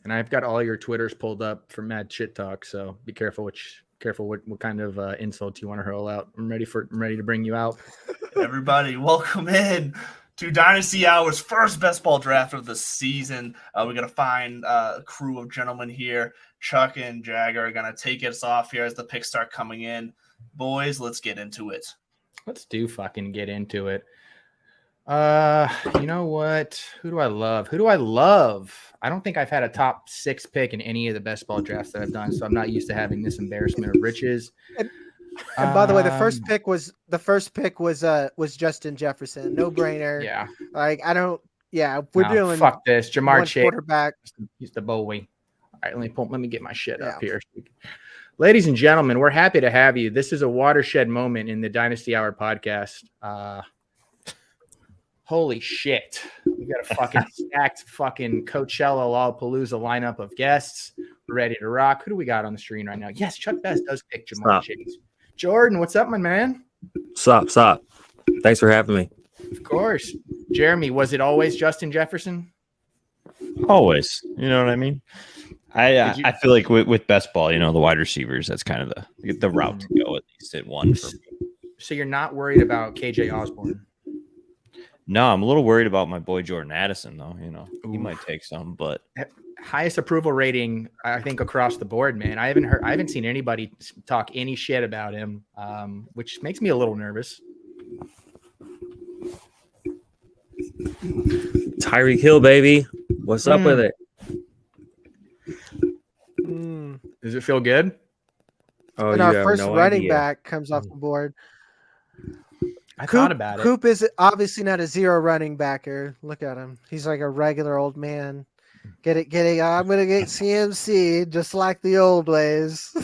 And I've got all your Twitters pulled up for mad shit talk. So be careful what kind of insults you want to hurl out. I'm ready to bring you out. Everybody, welcome in to Dynasty Hour's first best ball draft of the season. We're going to find a crew of gentlemen here. Chuck and Jagger are going to take us off here as the picks start coming in. Boys, let's get into it. Let's get into it. You know what? Who do I love? I don't think I've had a top 6 pick in any of the best ball drafts that I've done, so I'm not used to having this embarrassment of riches. And by the way, the first pick was Justin Jefferson. No brainer. Yeah. Like we're doing fuck this. Jamar Chase quarterback. He's the boy. All right, let me get my shit up here. Ladies and gentlemen, we're happy to have you. This is a watershed moment in the Dynasty Hour podcast. Holy shit. We got a fucking stacked fucking Coachella Lollapalooza lineup of guests. We're ready to rock. Who do we got on the screen right now? Yes, Chuck Best does pick Jamar Chase. Jordan, what's up, my man? Sup. Thanks for having me. Of course. Jeremy, was it always Justin Jefferson? Always. You know what I mean? I feel like with best ball, the wide receivers, that's kind of the route to go, at least at one for me. So you're not worried about KJ Osborne? No, I'm a little worried about my boy Jordan Addison, though. He might take some, but highest approval rating, I think, across the board, man. I haven't seen anybody talk any shit about him, which makes me a little nervous. Tyreek Hill, baby. What's up with it? Does it feel good? Oh, and our first running back comes off the board. I thought about it. Coop is obviously not a zero running backer. Look at him. He's like a regular old man. Get it. I'm going to get CMC just like the old ways.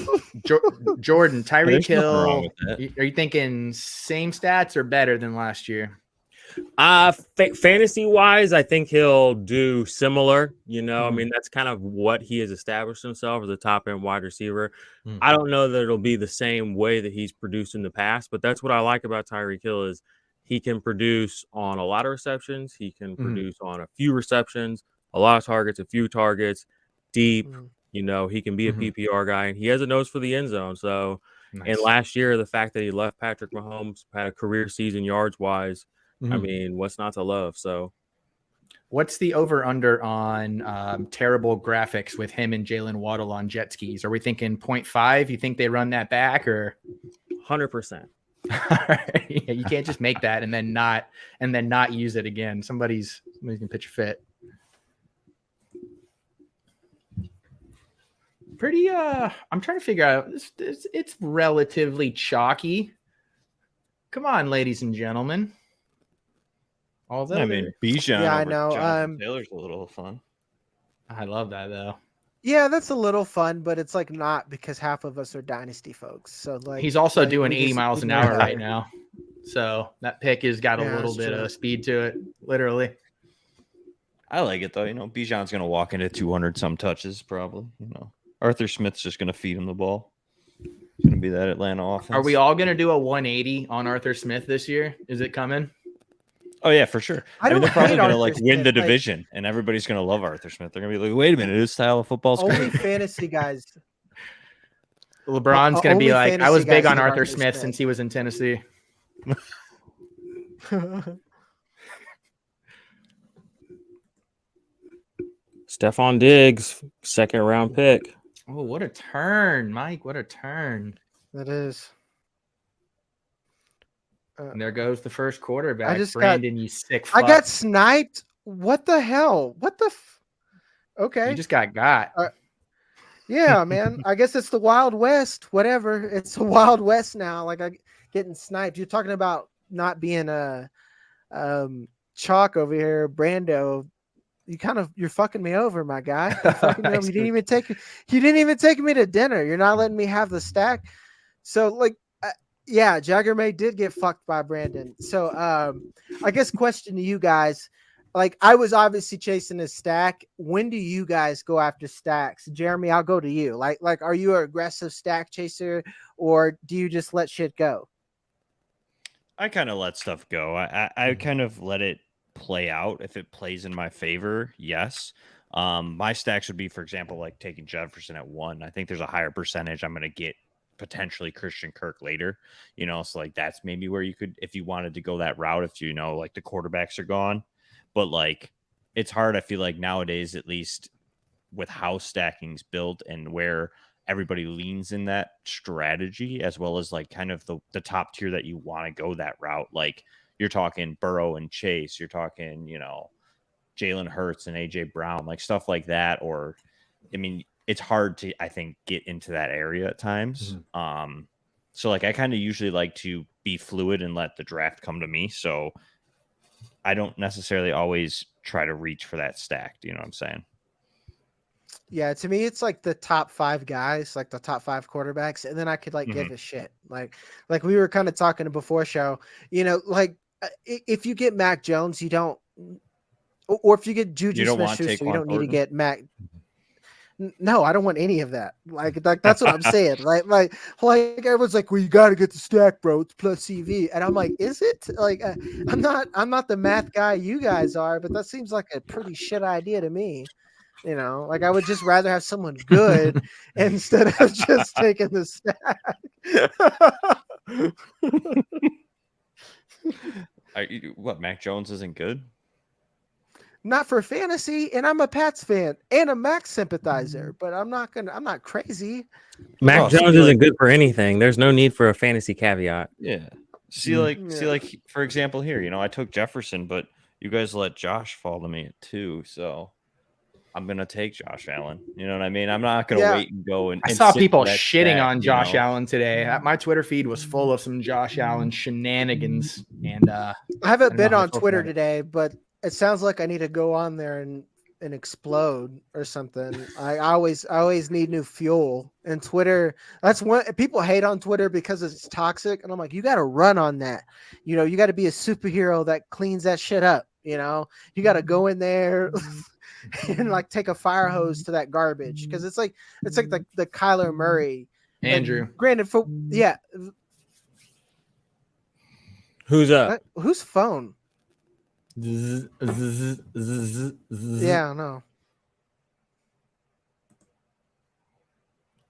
Jordan, Tyreek Hill, are you thinking same stats or better than last year? Fantasy-wise, I think he'll do similar. I mean, that's kind of what he has established himself as a top-end wide receiver. I don't know that it'll be the same way that he's produced in the past, but that's what I like about Tyreek Hill is he can produce on a lot of receptions. He can produce on a few receptions, a lot of targets, a few targets, deep. He can be a PPR guy, and he has a nose for the end zone. So, and last year, the fact that he left Patrick Mahomes, had a career season yards-wise, I mean, what's not to love? So, what's the over/under on terrible graphics with him and Jalen Waddle on jet skis? Are we thinking 0.5? You think they run that back or 100%? Yeah, you can't just make that and then not use it again. Somebody's gonna pitch a fit. Pretty. I'm trying to figure out. It's relatively chalky. Come on, ladies and gentlemen. I mean, Bijan. Yeah, I know. Taylor's a little fun. I love that though. Yeah, that's a little fun, but it's like not because half of us are Dynasty folks. So like he's also doing 80 miles an hour right now, so that pick has got a little bit of speed to it, literally. I like it though. Bijan's gonna walk into 200 some touches probably. Arthur Smith's just gonna feed him the ball. It's gonna be that Atlanta offense. Are we all gonna do a 180 on Arthur Smith this year? Is it coming? Oh yeah, for sure. I mean, they're probably going to win the division, and everybody's going to love Arthur Smith. They're going to be like, "Wait a minute, his style of football is only fantasy guys." LeBron's going to be like, "I was big on Arthur Smith since he was in Tennessee." Stephon Diggs, 2nd round pick. Oh, what a turn, Mike! What a turn! That is. And there goes the first quarterback. Brandon, you sick fuck. I got sniped. What the hell? Okay. You just got. Yeah, man. I guess it's the Wild West. Whatever. It's the Wild West now. Like I getting sniped. You're talking about not being a chalk over here, Brando. You're fucking me over, my guy. You're fucking me over. You didn't even take me to dinner. You're not letting me have the stack. So like. Yeah, Jagger May did get fucked by Brandon. So I guess question to you guys, like I was obviously chasing a stack. When do you guys go after stacks? Jeremy, I'll go to you. Like are you an aggressive stack chaser or do you just let shit go? I kind of let stuff go. I kind of let it play out. If it plays in my favor, yes. My stacks would be, for example, like taking Jefferson at 1. I think there's a higher percentage I'm going to get potentially Christian Kirk later, so like that's maybe where you could, if you wanted to go that route, if like the quarterbacks are gone. But like it's hard, I feel like nowadays, at least with how stacking's built and where everybody leans in that strategy, as well as like kind of the top tier that you want to go that route. Like you're talking Burrow and Chase, you're talking, Jalen Hurts and AJ Brown, like stuff like that. Or, I mean, it's hard to, I think, get into that area at times. Mm-hmm. So like I kind of usually like to be fluid and let the draft come to me. So I don't necessarily always try to reach for that stack. Do you know what I'm saying? Yeah, to me, it's like the top 5 guys, like the top 5 quarterbacks, and then I could like give a shit. Like we were kind of talking before show, like if you get Mac Jones, you don't, or if you get Juju Smith-Schuster, you don't need to get Mac. No, I don't want any of that. Like that's what I'm saying. Like everyone's like, well, you got to get the stack, bro. It's plus CV, and I'm like, is it? Like, I'm not the math guy you guys are, but that seems like a pretty shit idea to me. Like I would just rather have someone good instead of just taking the stack. What, Mac Jones isn't good? Not for fantasy, and I'm a Pats fan and a Mac sympathizer, but I'm not crazy. Mac Jones isn't good for anything. There's no need for a fantasy caveat. Yeah. See, like for example here, I took Jefferson, but you guys let Josh fall to me at 2, so I'm gonna take Josh Allen. You know what I mean? I'm not gonna wait and go and. I saw people shitting on Josh Allen today. My Twitter feed was full of some Josh Allen shenanigans, and I haven't been on Twitter today, but it sounds like I need to go on there and explode or something. I always need new fuel, and Twitter. That's one people hate on Twitter because it's toxic, and I'm like, you got to run on that. You got to be a superhero that cleans that shit up. You got to go in there. And like take a fire hose to that garbage, because it's like the Kyler Murray. Andrew. Like, granted, Who's up? Whose phone? Yeah, no.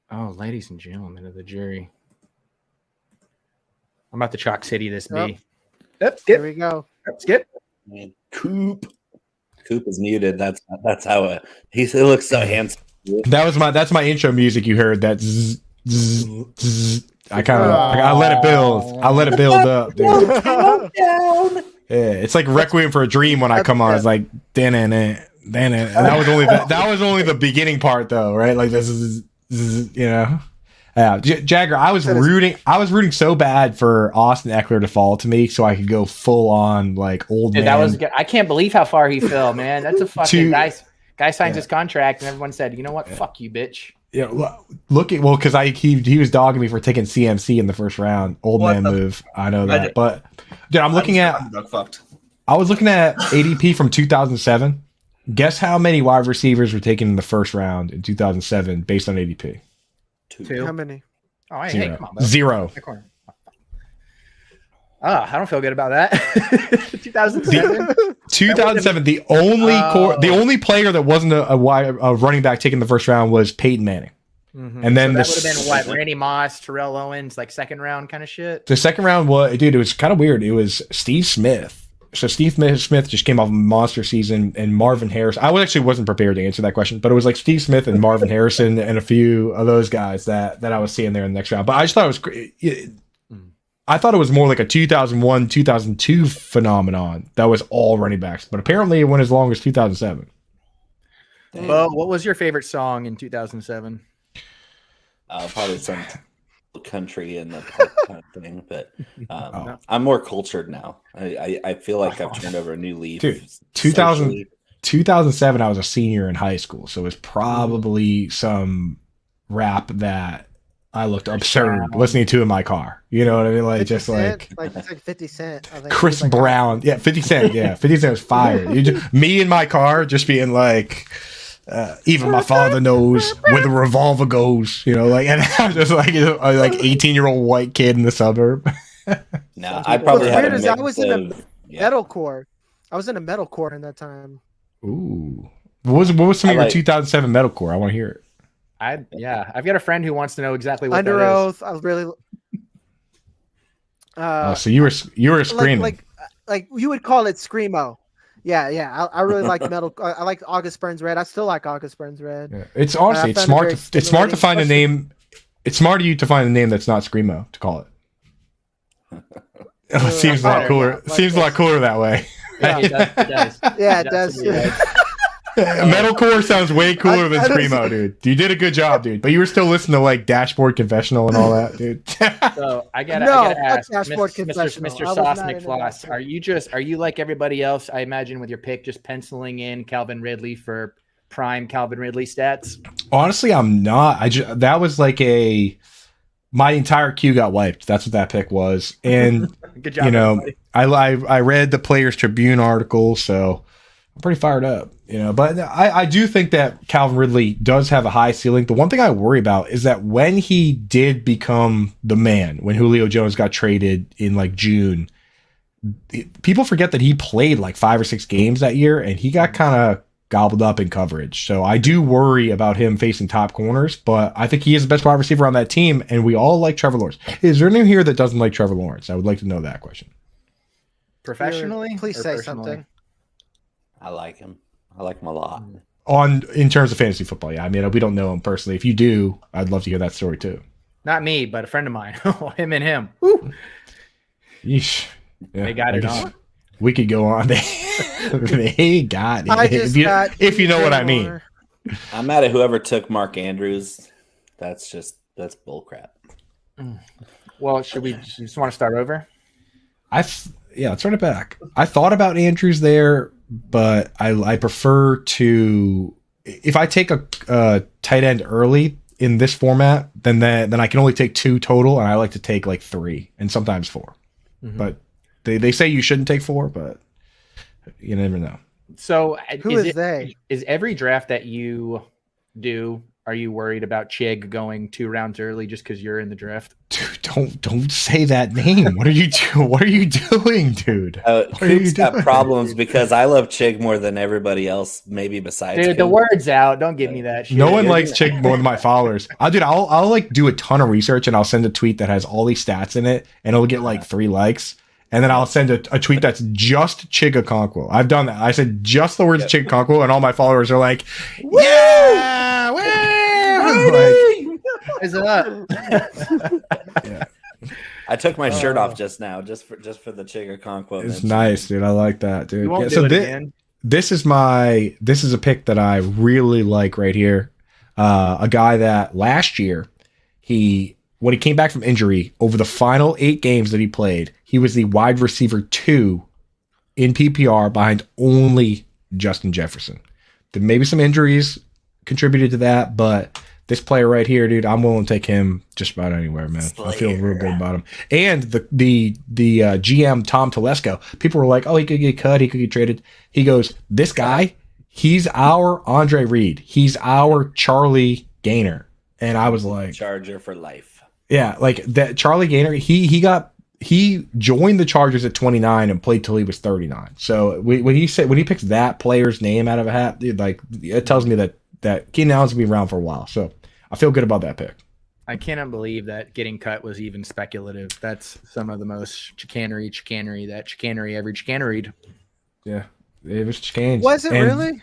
Oh, ladies and gentlemen of the jury, I'm about to chalk City this B. Yep, here we go. Skip. Coop is muted. That's how he looks so handsome. That's my intro music. You heard that? Zzz, zzz, zzz. I let it build. I let it build up. Dude. Yeah, it's like Requiem for a Dream when I come on. It's like dan. And that was only the beginning part though, right? Like this is Yeah, Jagger, I was rooting so bad for Austin Eckler to fall to me so I could go full on like old man. That was good. I can't believe how far he fell, man. That's a fucking guy signs his contract, and everyone said, "You know what? Fuck you, bitch." Yeah, because he was dogging me for taking CMC in the first round. Old man move. I know that, but dude, I was looking at ADP from 2007. Guess how many wide receivers were taken in the first round in 2007 based on ADP? 2. How many? Oh, hey, come on, bro. 0. I don't feel good about that. 2007. 2007. The only player that wasn't a running back taken the first round was Peyton Manning. Mm-hmm. And then that would have been what, Randy Moss, Terrell Owens, like second round kind of shit. The second round it was kind of weird. It was Steve Smith. So Steve Smith just came off a monster season, and Marvin Harrison. I actually wasn't prepared to answer that question, but it was like Steve Smith and Marvin Harrison and a few of those guys that I was seeing there in the next round. But I just thought it was great. I thought it was more like a 2001, 2002 phenomenon that was all running backs, but apparently it went as long as 2007. Well, what was your favorite song in 2007? Probably some country and the pop kind of thing, but I'm more cultured now. I feel like I've turned over a new leaf. Dude, 2007, I was a senior in high school, so it was probably some rap that I looked absurd listening to in my car. You know what I mean? Like just Cent, like it's like 50 Cent. I think Chris Brown. Yeah, 50 Cent. Yeah, 50 Cent was fire. Me in my car just being like, even my father knows where the revolver goes. You know, like, and I was just like a 18-year-old white kid in the suburb. No, I probably had a mix I was in a metalcore. I was in a metalcore in that time. Ooh. What was some of I your like- 2007 metalcore? I want to hear it. I've got a friend who wants to know exactly what Under that is. Oath. I was really. So you were screaming. Like you would call it screamo. Yeah. I really like metal. I like August Burns Red. I still like August Burns Red. Yeah. It's honestly, it's found it smart. very It's smart to stimulating, find a especially- name. It's smart of you to find a name that's not screamo to call it. It seems a lot cooler. like Seems a lot cooler that way. Yeah. It does. Yeah, it It does. absolutely does. Metalcore sounds way cooler than I just- screamo, dude. You did a good job, dude. But you were still listening to like Dashboard Confessional and all that, dude. So I gotta No, ask, fuck Dashboard Mr. Confessional. Mr. I was Sauce not into McFloss, that. are you like everybody else? I imagine with your pick, just penciling in Calvin Ridley for prime Calvin Ridley stats. Honestly, I'm not. That was like my entire queue got wiped. That's what that pick was. And Good job. you know, everybody. I read the Players Tribune article, so I'm pretty fired up. But I do think that Calvin Ridley does have a high ceiling. The one thing I worry about is that when he did become the man, when Julio Jones got traded in like June, people forget that he played like 5 or 6 games that year, and he got kind of gobbled up in coverage. So I do worry about him facing top corners, but I think he is the best wide receiver on that team, and we all like Trevor Lawrence. Is there anyone here that doesn't like Trevor Lawrence? I would like to know that question. Professionally, Please or say personally? something. I like him. I like him a lot. In terms of fantasy football, yeah. I mean, we don't know him personally. If you do, I'd love to hear that story too. Not me, but a friend of mine. Him and him. Woo. Yeesh. Yeah, They got I it guess on. We could go on. They got it. I just got if you know what I mean. Warner. I'm mad at whoever took Mark Andrews. That's bullcrap. Well, should we just want to start over? Let's run it back. I thought about Andrews there, but I prefer to, if I take a tight end early in this format, then I can only take 2 total, and I like to take like 3 and sometimes 4. Mm-hmm. But they say you shouldn't take 4, but you never know. So Who is they? Is every draft that you do, are you worried about Chig going 2 rounds early just because you're in the draft? Dude, don't say that name. What are you doing? What are you doing, dude? Coop's got problems because I love Chig more than everybody else, maybe besides Dude, the Coop. word's out. Don't give me that shit. No one likes Chig more than my followers. I'll like do a ton of research, and I'll send a tweet that has all these stats in it, and it'll get like 3 likes. And then I'll send a tweet that's just Chigakonkwo. I've done that. I said just the words Chigakonkwo, and all my followers are like, yeah, woo! Is it up? Yeah. I took my shirt off just now, just for the Chigakonkwo. It's nice, dude. I like that, dude. You won't Yeah, do so it again. this is a pick that I really like right here. A guy that last year when he came back from injury, over the final 8 games that he played, he was the wide receiver 2 in PPR behind only Justin Jefferson. There maybe some injuries contributed to that, but this player right here, dude, I'm willing to take him just about anywhere, man. I feel real good about him. And the GM Tom Telesco, people were like, oh, he could get cut, he could get traded. He goes, this guy, he's our Andre Reed. He's our Charlie Gaynor. And I was like, Charger for life. yeah, like that Charlie Gaynor, he joined the Chargers at 29 and played till he was 39. So when he picks that player's name out of a hat, dude, like it tells me that Keenan Allen's gonna be around for a while. So I feel good about that pick. I cannot believe that getting cut was even speculative. That's some of the most chicanery that chicanery ever chicaneried. Yeah, it was changed. Was it really?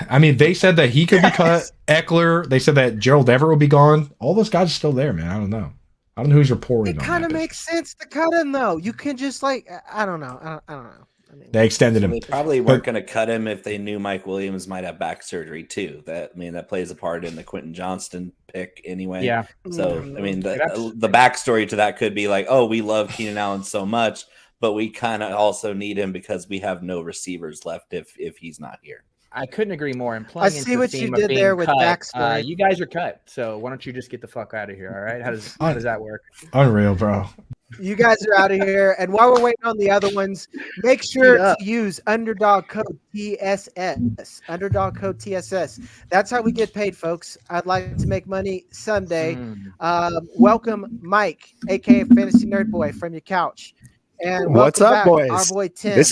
I mean, they said that he could be cut. Eckler. They said that Gerald Everett will be gone. All those guys are still there, man. I don't know. I don't know who's reporting. It on kind of that makes sense to cut him, though. You can just like, I don't know. I don't know. I mean, They extended him. They probably weren't going to cut him if they knew Mike Williams might have back surgery too. That plays a part in the Quentin Johnston pick anyway. Yeah. So I mean, the backstory to that could be like, oh, we love Keenan Allen so much, but we kind of also need him because we have no receivers left if he's not here. I couldn't agree more. And I playing see into what the you theme of did being there with cut, backstory. you guys are cut, so why don't you just get the fuck out of here? All right? How does that work? Unreal, bro. You guys are out of here. And while we're waiting on the other ones, make sure to use underdog code TSS. Underdog code TSS. That's how we get paid, folks. I'd like to make money someday. Welcome, Mike, aka Fantasy Nerd Boy, from your couch. And What's welcome up, back, boys? Our boy Tim.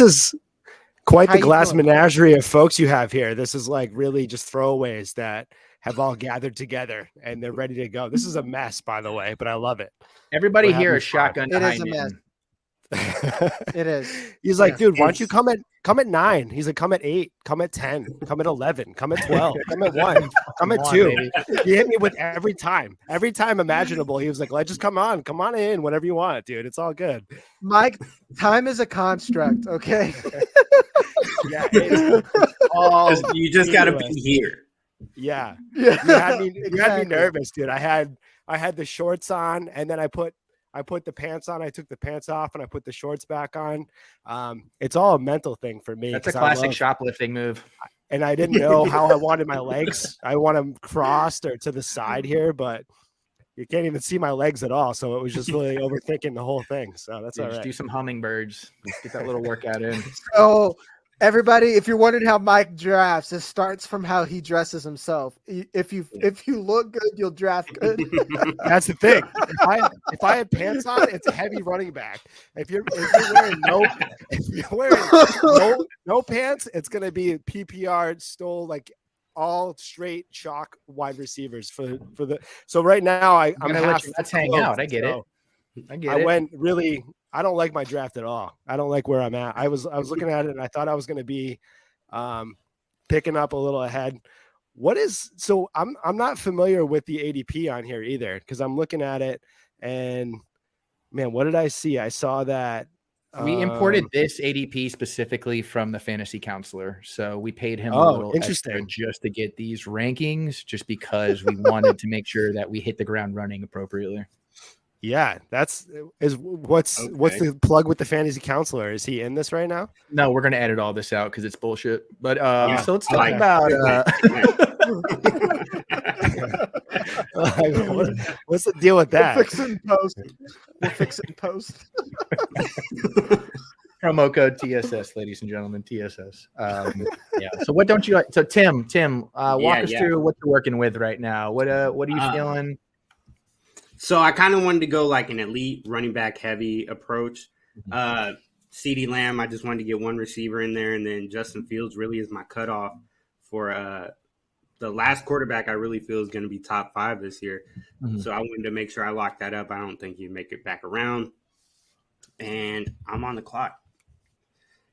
Quite How the you glass feeling? menagerie of folks you have here. This is like really just throwaways that have all gathered together and they're ready to go. This is a mess, by the way, but I love it. Everybody We're here having is fun. shotgun It is a behind mess. him. It is. He's like, Yeah. dude, why don't you come at 9? He's like, come at 8, come at 10, come at 11, come at 12, come at 1, come at Come on, 2. baby. He hit me with every time imaginable. He was like, let's just come on in whenever you want, dude. It's all good. Mike, time is a construct, okay? Yeah, it's all You just got to be meaningless. here. Yeah. Yeah. You had me Exactly. nervous, dude. I had the shorts on, and then I put the pants on. I took the pants off, and I put the shorts back on. It's all a mental thing for me. That's a 'cause classic shoplifting move. And I didn't know how I wanted my legs. I want them crossed or to the side here, but you can't even see my legs at all. So it was just really overthinking the whole thing. So that's Yeah, all just right. do some hummingbirds. Let's get that little workout in. So, everybody, if you're wondering how Mike drafts, it starts from how he dresses himself. If you look good, you'll draft good. That's the thing. If I had pants on, it's a heavy running back. If you're wearing no pants, it's gonna be a PPR stole, like all straight chalk wide receivers for the. So right now I'm gonna let your nuts hang out. I get it. I went really. I don't like my draft at all. I don't like where I'm at. I was looking at it and I thought I was going to be picking up a little ahead. I'm not familiar with the ADP on here either, because I'm looking at it and man, what did I see? I saw that We imported this ADP specifically from the fantasy counselor. So we paid him a Oh, little extra interesting. just to get these rankings, just because we wanted to make sure that we hit the ground running appropriately. Yeah, what's the plug with the fantasy counselor? Is he in this right now? No, we're gonna edit all this out because it's bullshit. But so let's I talk like about What's the deal with that? We'll fix it in post. We'll fix it in post. promo code TSS, ladies and gentlemen, TSS. Yeah. So what don't you like? So Tim, walk us through what you're working with right now. What are you feeling? So I kind of wanted to go like an elite running back heavy approach. CeeDee Lamb, I just wanted to get one receiver in there, and then Justin Fields really is my cutoff for the last quarterback I really feel is going to be top 5 this year. So I wanted to make sure I locked that up. I don't think you make it back around, and I'm on the clock.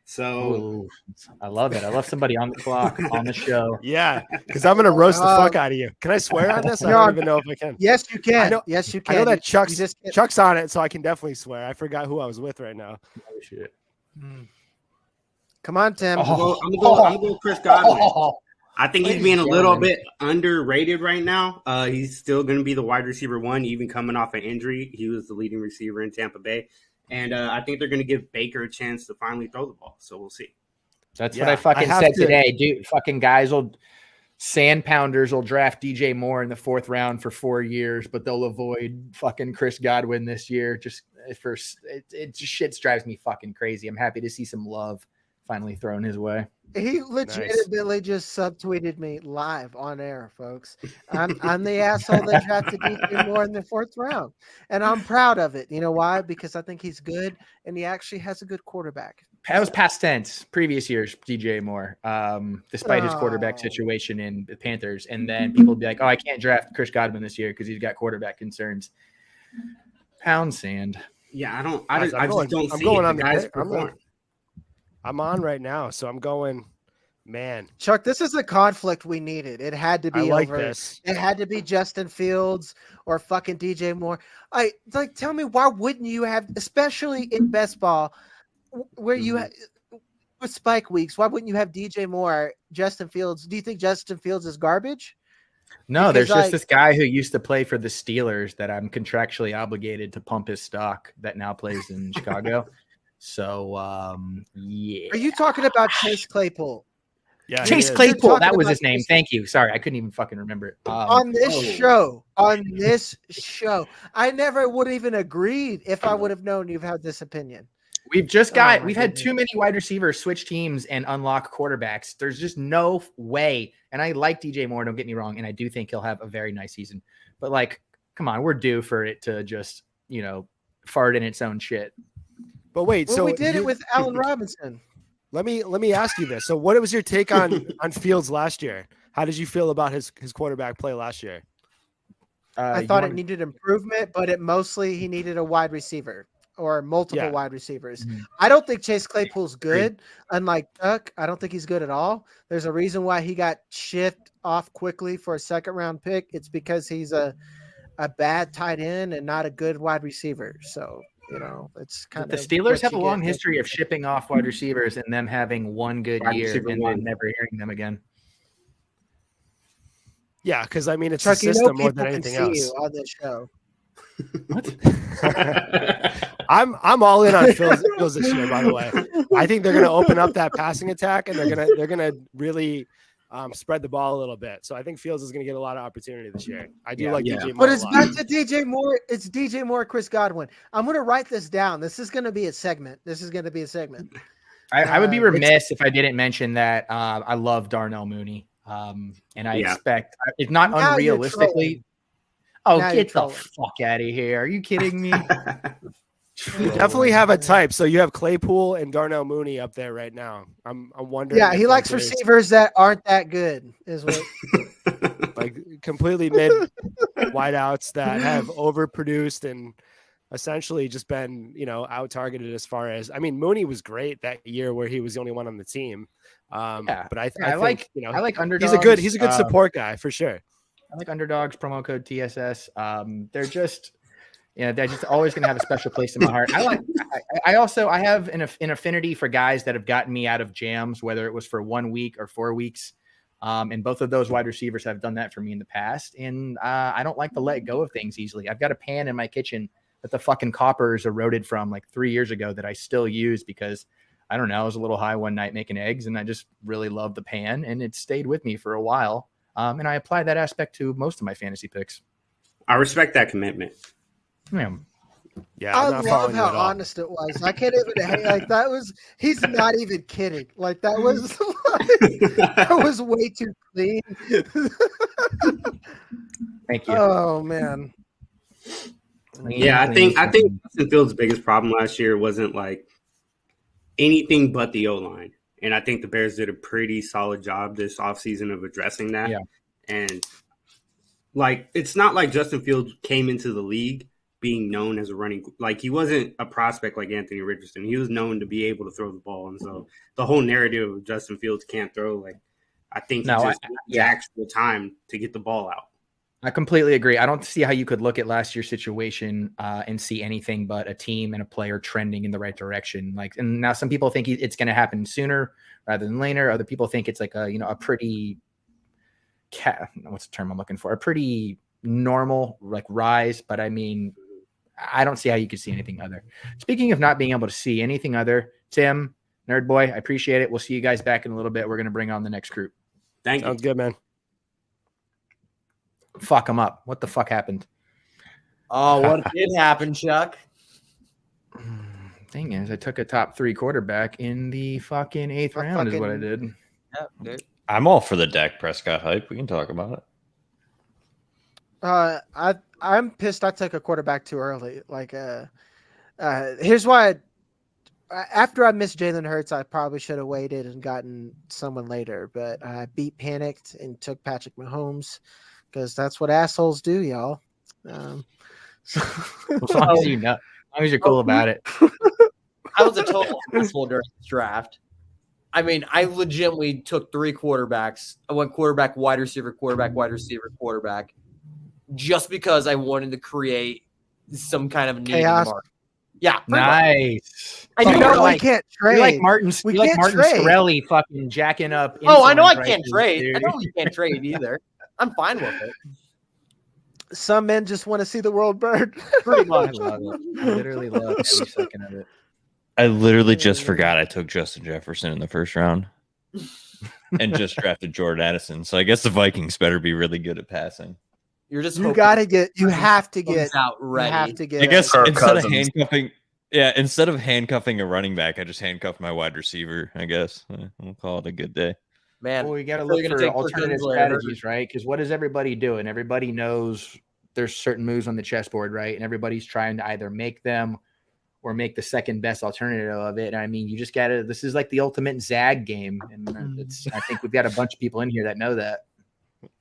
So Ooh, I love it. I love somebody on the clock on the show. Yeah, because I'm gonna roast the fuck out of you. Can I swear on this? I don't even know if I can. Yes, you can. I know- Yes, you can. I know that You just can't- Chuck's on it, so I can definitely swear. I forgot who I was with right now. Oh, shit. Come on, Tim. I'm gonna go Chris Godwin. I think he's being a little bit underrated right now. He's still going to be the wide receiver 1, even coming off an injury. He was the leading receiver in Tampa Bay. And I think they're going to give Baker a chance to finally throw the ball. So we'll see. That's what I fucking said today, dude. Fucking sand pounders will draft DJ Moore in the 4th round for 4 years, but they'll avoid fucking Chris Godwin this year. Just it just shit drives me fucking crazy. I'm happy to see some love finally thrown his way. He legitimately just subtweeted me live on air, folks. I'm the asshole that drafted DJ Moore in the 4th round, and I'm proud of it. You know why? Because I think he's good, and he actually has a good quarterback. That was past tense. Previous years, DJ Moore, despite his quarterback situation in the Panthers, and then people would be like, "Oh, I can't draft Chris Godwin this year because he's got quarterback concerns." Pound sand. Yeah, I just don't I'm see going it. on The the guys pick. perform. I'm on right now, so I'm going. Man, Chuck, this is a conflict we needed. It had to be I like over. this. It had to be Justin Fields or fucking DJ Moore. Tell me, why wouldn't you have, especially in best ball, where you with spike weeks, why wouldn't you have DJ Moore, Justin Fields? Do you think Justin Fields is garbage? No, Because, there's just like- this guy who used to play for the Steelers that I'm contractually obligated to pump his stock that now plays in Chicago. So, yeah. Are you talking about Chase Claypool? Yeah, Chase he is. Claypool, Talking that was about his name. Chase- Thank you. Sorry, I couldn't even fucking remember it. On this show, I never would have even agreed if I would have known you've had this opinion. We've my had goodness. too many wide receivers switch teams and unlock quarterbacks. There's just no way. And I like DJ Moore, don't get me wrong, and I do think he'll have a very nice season. But like, come on, we're due for it to just, fart in its own shit. But wait, Well, so we did it with Allen Robinson. Let me ask you this. So what was your take on Fields last year? How did you feel about his quarterback play last year? I thought it needed improvement, but he needed a wide receiver or multiple wide receivers. Mm-hmm. I don't think Chase Claypool's good. Unlike Duck, I don't think he's good at all. There's a reason why he got shipped off quickly for a second-round pick. It's because he's a bad tight end and not a good wide receiver. So, it's kind of the Steelers have a long history of shipping off wide receivers and them having one good year and then never hearing them again. Yeah, because I mean it's Chuck, a system more than anything else. You on this show. What? I'm all in on Fields this year. By the way, I think they're going to open up that passing attack and they're gonna really spread the ball a little bit. So I think Fields is going to get a lot of opportunity this year. I do like DJ Moore. But it's back to DJ Moore. It's DJ Moore, Chris Godwin. I'm going to write this down. This is going to be a segment. I would be remiss if I didn't mention that I love Darnell Mooney. And I expect it's not now unrealistically. Oh, now get the fuck out of here. Are you kidding me? You definitely have a type. So you have Claypool and Darnell Mooney up there right now. I'm wondering. Yeah, he likes receivers that aren't that good, is what like completely mid wideouts that have overproduced and essentially just been, out targeted as far as, I mean, Mooney was great that year where he was the only one on the team. But I think, I like underdogs. He's a good support guy for sure. I like underdogs, promo code TSS. They're just, they're just always going to have a special place in my heart. I have an affinity for guys that have gotten me out of jams, whether it was for 1 week or 4 weeks. And both of those wide receivers have done that for me in the past. And I don't like to let go of things easily. I've got a pan in my kitchen that the fucking coppers eroded from like 3 years ago that I still use because I don't know, I was a little high one night making eggs and I just really love the pan and it stayed with me for a while. And I apply that aspect to most of my fantasy picks. I respect that commitment. Yeah, I love how honest it was. I can't even like that was. He's not even kidding. Like that was. That was way too clean. Thank you. Oh man. Yeah, I think Justin Fields' biggest problem last year wasn't like anything but the O-line. And I think the Bears did a pretty solid job this offseason of addressing that. Yeah. And like it's not like Justin Fields came into the league being known as a running, like he wasn't a prospect like Anthony Richardson. He was known to be able to throw the ball. And so the whole narrative of Justin Fields can't throw, like I think the actual time to get the ball out. I completely agree. I don't see how you could look at last year's situation and see anything but a team and a player trending in the right direction. Like, and now some people think it's going to happen sooner rather than later. Other people think it's like a pretty what's the term I'm looking for? A pretty normal like rise. But I mean, I don't see how you could see anything other. Speaking of not being able to see anything other, Tim, Nerd Boy, I appreciate it. We'll see you guys back in a little bit. We're going to bring on the next group. Thank you. Sounds good, man. Fuck them up. What the fuck happened? Oh, what did happen, Chuck? Thing is, I took a top 3 quarterback in the fucking 8th round is what I did. Yeah, dude. I'm all for the Dak Prescott hype. We can talk about it. I'm pissed I took a quarterback too early. Like, here's why. After I missed Jalen Hurts, I probably should have waited and gotten someone later. But I panicked and took Patrick Mahomes because that's what assholes do, y'all. As long as you know, as long as you're cool about it. I was a total asshole during this draft. I mean, I legitimately took 3 quarterbacks. I went quarterback, wide receiver, quarterback, wide receiver, quarterback, just because I wanted to create some kind of chaos. Mark. Yeah, nice. I do know we can't trade. You like Martin Scarelli fucking jacking up. Oh, I know I can't trade. Dude. I know we can't trade either. I'm fine with it. Some men just want to see the world burn. Pretty much. I love it. I literally love every second of it. I literally just forgot I took Justin Jefferson in the first round and just drafted Jordan Addison. So I guess the Vikings better be really good at passing. You're just you have to get out ready. You have to get I guess instead of handcuffing a running back, I just handcuffed my wide receiver. I guess we'll call it a good day. Man, well, you got to look for alternative strategies, right? Because what is everybody doing? Everybody knows there's certain moves on the chessboard, right? And everybody's trying to either make them or make the second best alternative of it. I mean, you just got to. This is like the ultimate Zag game, and I think we've got a bunch of people in here that know that.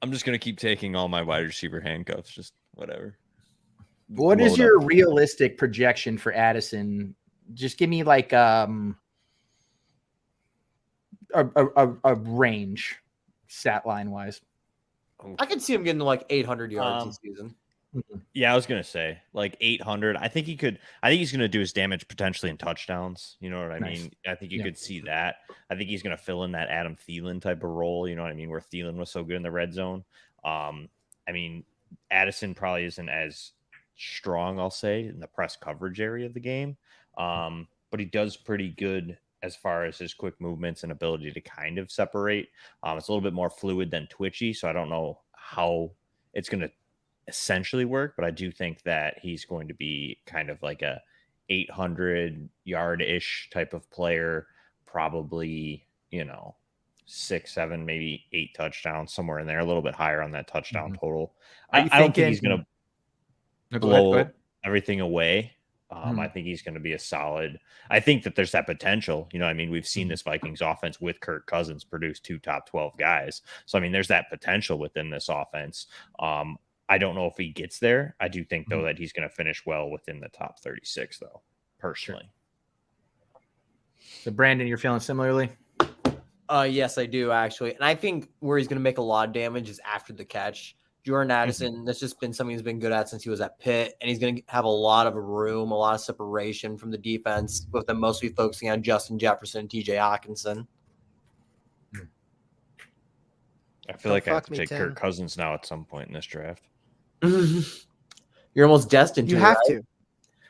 I'm just gonna keep taking all my wide receiver handcuffs, just whatever. What is Load your up. realistic projection for Addison? Just give me like a range, stat line wise. I can see him getting to like 800 yards this season. Yeah, I was gonna say like 800. I think he's gonna do his damage potentially in touchdowns. You know what I mean? I think you could see that. I think he's gonna fill in that Adam Thielen type of role. You know what I mean? Where Thielen was so good in the red zone. I mean, Addison probably isn't as strong, I'll say, in the press coverage area of the game. But he does pretty good as far as his quick movements and ability to kind of separate. It's a little bit more fluid than twitchy, so I don't know how it's going to essentially work, but I do think that he's going to be kind of like a 800 yard-ish type of player, probably, 6, 7, maybe 8 touchdowns, somewhere in there, a little bit higher on that touchdown total. I don't think he's going to blow everything away. I think he's going to be a solid. I think that there's that potential. You know, I mean, we've seen this Vikings offense with Kirk Cousins produce 2 top 12 guys. So, I mean, there's that potential within this offense. I don't know if he gets there. I do think, though, that he's going to finish well within the top 36, though, personally. So, Brandon, you're feeling similarly? Yes, I do, actually. And I think where he's going to make a lot of damage is after the catch. Jordan Addison, that's just been something he's been good at since he was at Pitt, and he's going to have a lot of room, a lot of separation from the defense, with them mostly focusing on Justin Jefferson and TJ Hawkinson. I feel like I have to take Kirk Cousins now at some point in this draft. You're almost destined to. You have to.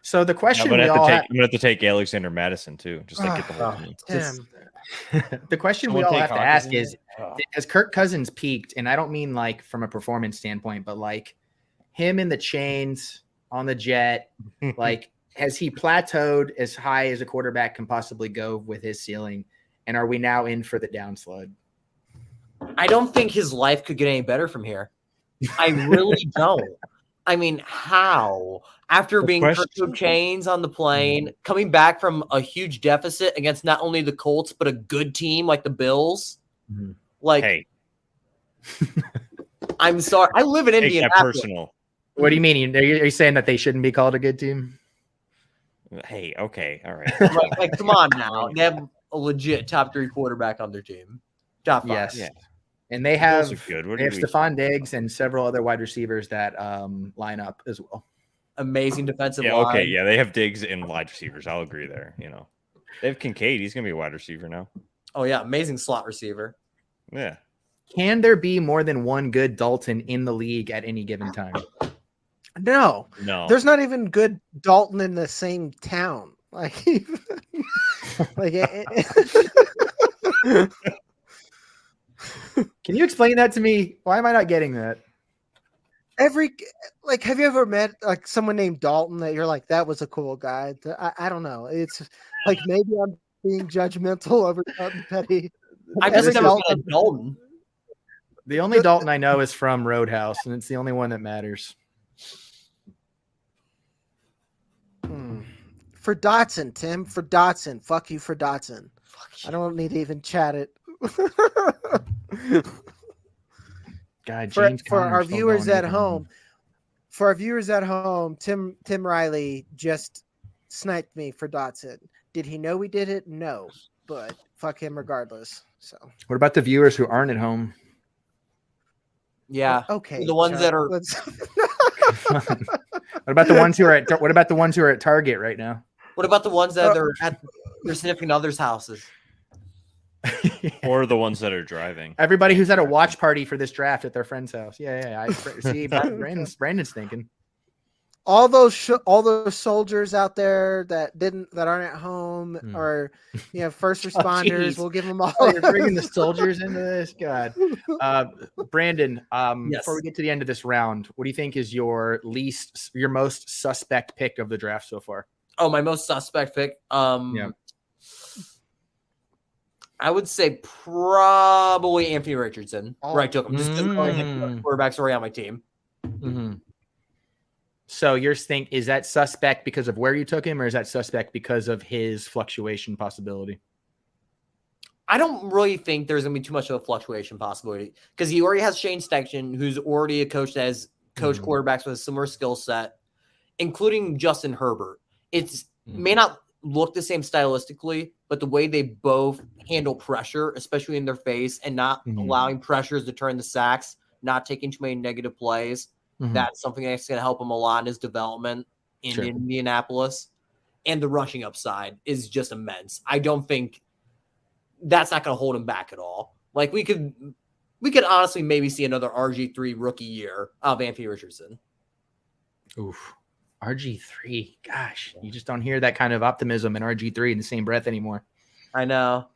So the question I'm gonna have to take Alexander Madison too, just like get the whole team. The question we all have to ask is, has Kirk Cousins peaked? And I don't mean like from a performance standpoint, but like him in the chains on the jet, like has he plateaued as high as a quarterback can possibly go with his ceiling? And are we now in for the downslide? I don't think his life could get any better from here. I really don't. I mean, how? After being put through chains on the plane, coming back from a huge deficit against not only the Colts, but a good team like the Bills. Like, hey. I'm sorry. I live in Indianapolis. Personal. What do you mean? Are you saying that they shouldn't be called a good team? Hey, okay. All right. like, come on now. They have a legit top 3 quarterback on their team. Top 5. Yes. Yeah. And they have Stephon Diggs and several other wide receivers that line up as well. Amazing defensive line. Okay, yeah, they have Diggs and wide receivers. I'll agree there. They have Kincaid. He's gonna be a wide receiver now. Oh yeah, amazing slot receiver. Yeah. Can there be more than one good Dalton in the league at any given time? No. There's not even good Dalton in the same town. Like, Can you explain that to me? Why am I not getting that? Have you ever met like someone named Dalton that you're like, that was a cool guy? I don't know. It's like maybe I'm being judgmental over Dalton Petty. I've just never met Dalton. The only Dalton I know is from Roadhouse, and it's the only one that matters. For Dotson, Tim. For Dotson. Fuck you for Dotson. I don't need to even chat it. God, for our viewers at home, Tim Riley just sniped me for Dotson. Did he know we did it? No, but fuck him regardless. So what about the viewers who aren't at home? Yeah, okay. The ones that are. What about the ones who are at? What about the ones who are at Target right now? What about the ones that are at their significant others' houses? Or the ones that are driving. Everybody who's at a watch party for this draft at their friend's house. Yeah. I see. Brandon's thinking. All those soldiers out there that aren't at home or first responders. We'll give them all. You're bringing the soldiers into this. God, Brandon. Yes. Before we get to the end of this round, what do you think is your most suspect pick of the draft so far? Oh, my most suspect pick. Yeah. I would say probably Anthony Richardson. Right, took him. Just quarterbacks already on my team. So is that suspect because of where you took him, or is that suspect because of his fluctuation possibility? I don't really think there's going to be too much of a fluctuation possibility because he already has Shane Steichen, who's already a coach that has coached quarterbacks with a similar skill set, including Justin Herbert. It's may not look the same stylistically, but the way they both handle pressure, especially in their face, and not allowing pressures to turn the sacks, not taking too many negative plays, that's something that's going to help him a lot in his development in Indianapolis. And the rushing upside is just immense. I don't think that's not going to hold him back at all. Like we could honestly maybe see another RG3 rookie year of Anthony Richardson. Oof. RG3. Gosh, you just don't hear that kind of optimism in RG3 in the same breath anymore. I know.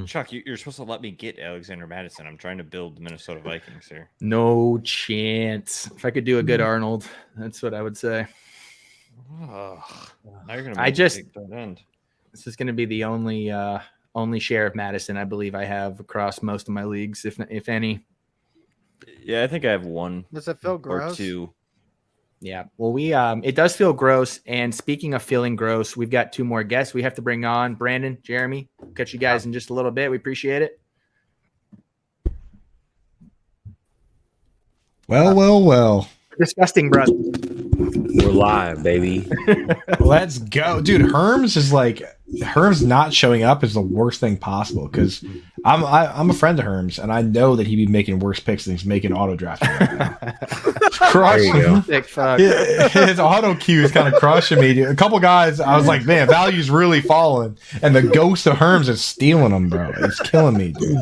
Chuck, you're supposed to let me get Alexander Madison. I'm trying to build the Minnesota Vikings here. No chance. If I could do a good Arnold, that's what I would say. Oh, now you're gonna this is going to be the only share of Madison I believe I have across most of my leagues, if any. Yeah, I think I have one. Does it feel gross? Or two. Yeah. Well, it does feel gross. And speaking of feeling gross, we've got two more guests we have to bring on. Brandon, Jeremy, catch you guys in just a little bit. We appreciate it. Well. Disgusting, brother. We're live, baby. Let's go. Dude, Herms not showing up is the worst thing possible because I'm a friend of Herms and I know that he'd be making worse picks than he's making auto drafting right now. There you go. His auto queue is kind of crushing me. Dude. A couple guys, I was like, man, value's really falling. And the ghost of Herms is stealing them, bro. It's killing me, dude.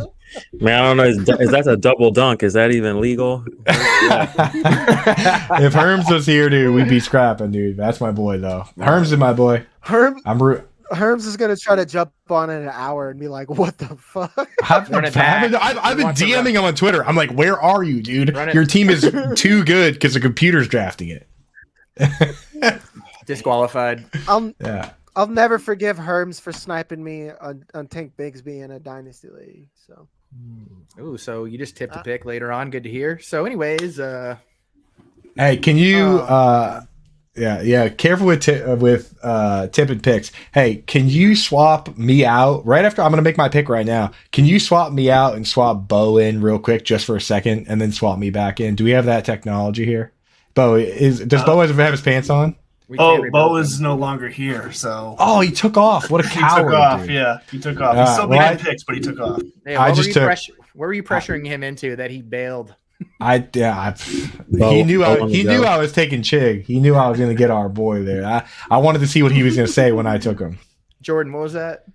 Man, I don't know. Is that a double dunk? Is that even legal? If Herms was here, dude, we'd be scrapping, dude. That's my boy, though. Herms is my boy. Herms is gonna try to jump on in an hour and be like, "What the fuck?" I've been DMing him on Twitter. I'm like, "Where are you, dude? Your team is too good because the computer's drafting it." Disqualified. I'll never forgive Herms for sniping me on Tank Bigsby in a Dynasty league. So. Oh, so you just tipped a pick later on. Good to hear. So, anyways, hey, can you? Careful with tipping picks. Hey, can you swap me out right after I'm going to make my pick right now? Can you swap me out and swap Bo in real quick just for a second, and then swap me back in? Do we have that technology here? Bo does Bo have his pants on? Bo is no longer here, so. Oh, he took off. What a coward! He took off. Dude. Yeah, he took off. He's still behind picks, but he took off. Hey, what were you pressuring him into that he bailed? He knew I was taking Chig. He knew I was going to get our boy there. I wanted to see what he was going to say when I took him. Jordan, what was that?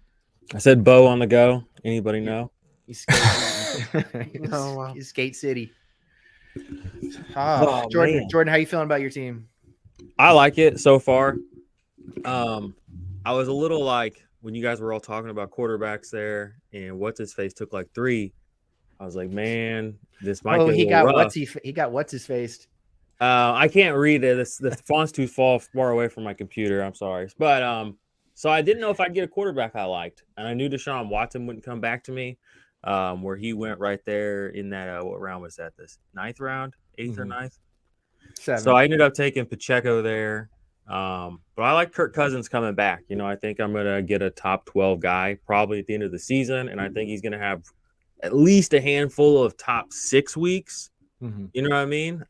I said Bo on the go. Anybody know? He's Skate City. Jordan, how you feeling about your team? I like it so far. I was a little like when you guys were all talking about quarterbacks there, and what's his face took like 3. I was like, man, this might. He got what's his face. I can't read it. The font's too far away from my computer. I'm sorry, but so I didn't know if I'd get a quarterback I liked, and I knew Deshaun Watson wouldn't come back to me. Where he went right there in that what round was that? This 9th round, 8th or 9th. 7th. So I ended up taking Pacheco there. But I like Kirk Cousins coming back. I think I'm gonna get a top 12 guy probably at the end of the season, and I think he's gonna have at least a handful of top 6 weeks. You know what I mean?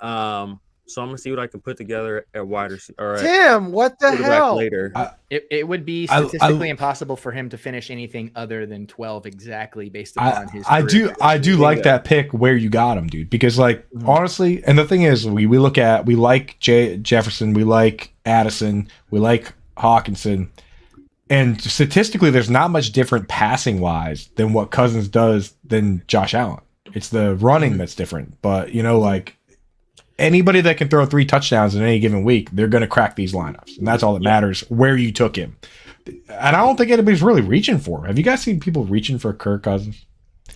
So I'm gonna see what I can put together at wide receiver. Tim, what the hell? Later. It would be statistically impossible for him to finish anything other than 12 exactly based upon his career. I do like that pick where you got him, dude, because honestly, and the thing is, we like Jefferson, we like Addison, we like Hawkinson, and statistically there's not much different passing wise than what Cousins does than Josh Allen. It's the running that's different, but anybody that can throw 3 touchdowns in any given week, they're going to crack these lineups. And that's all that matters, where you took him. And I don't think anybody's really reaching for him. Have you guys seen people reaching for Kirk Cousins?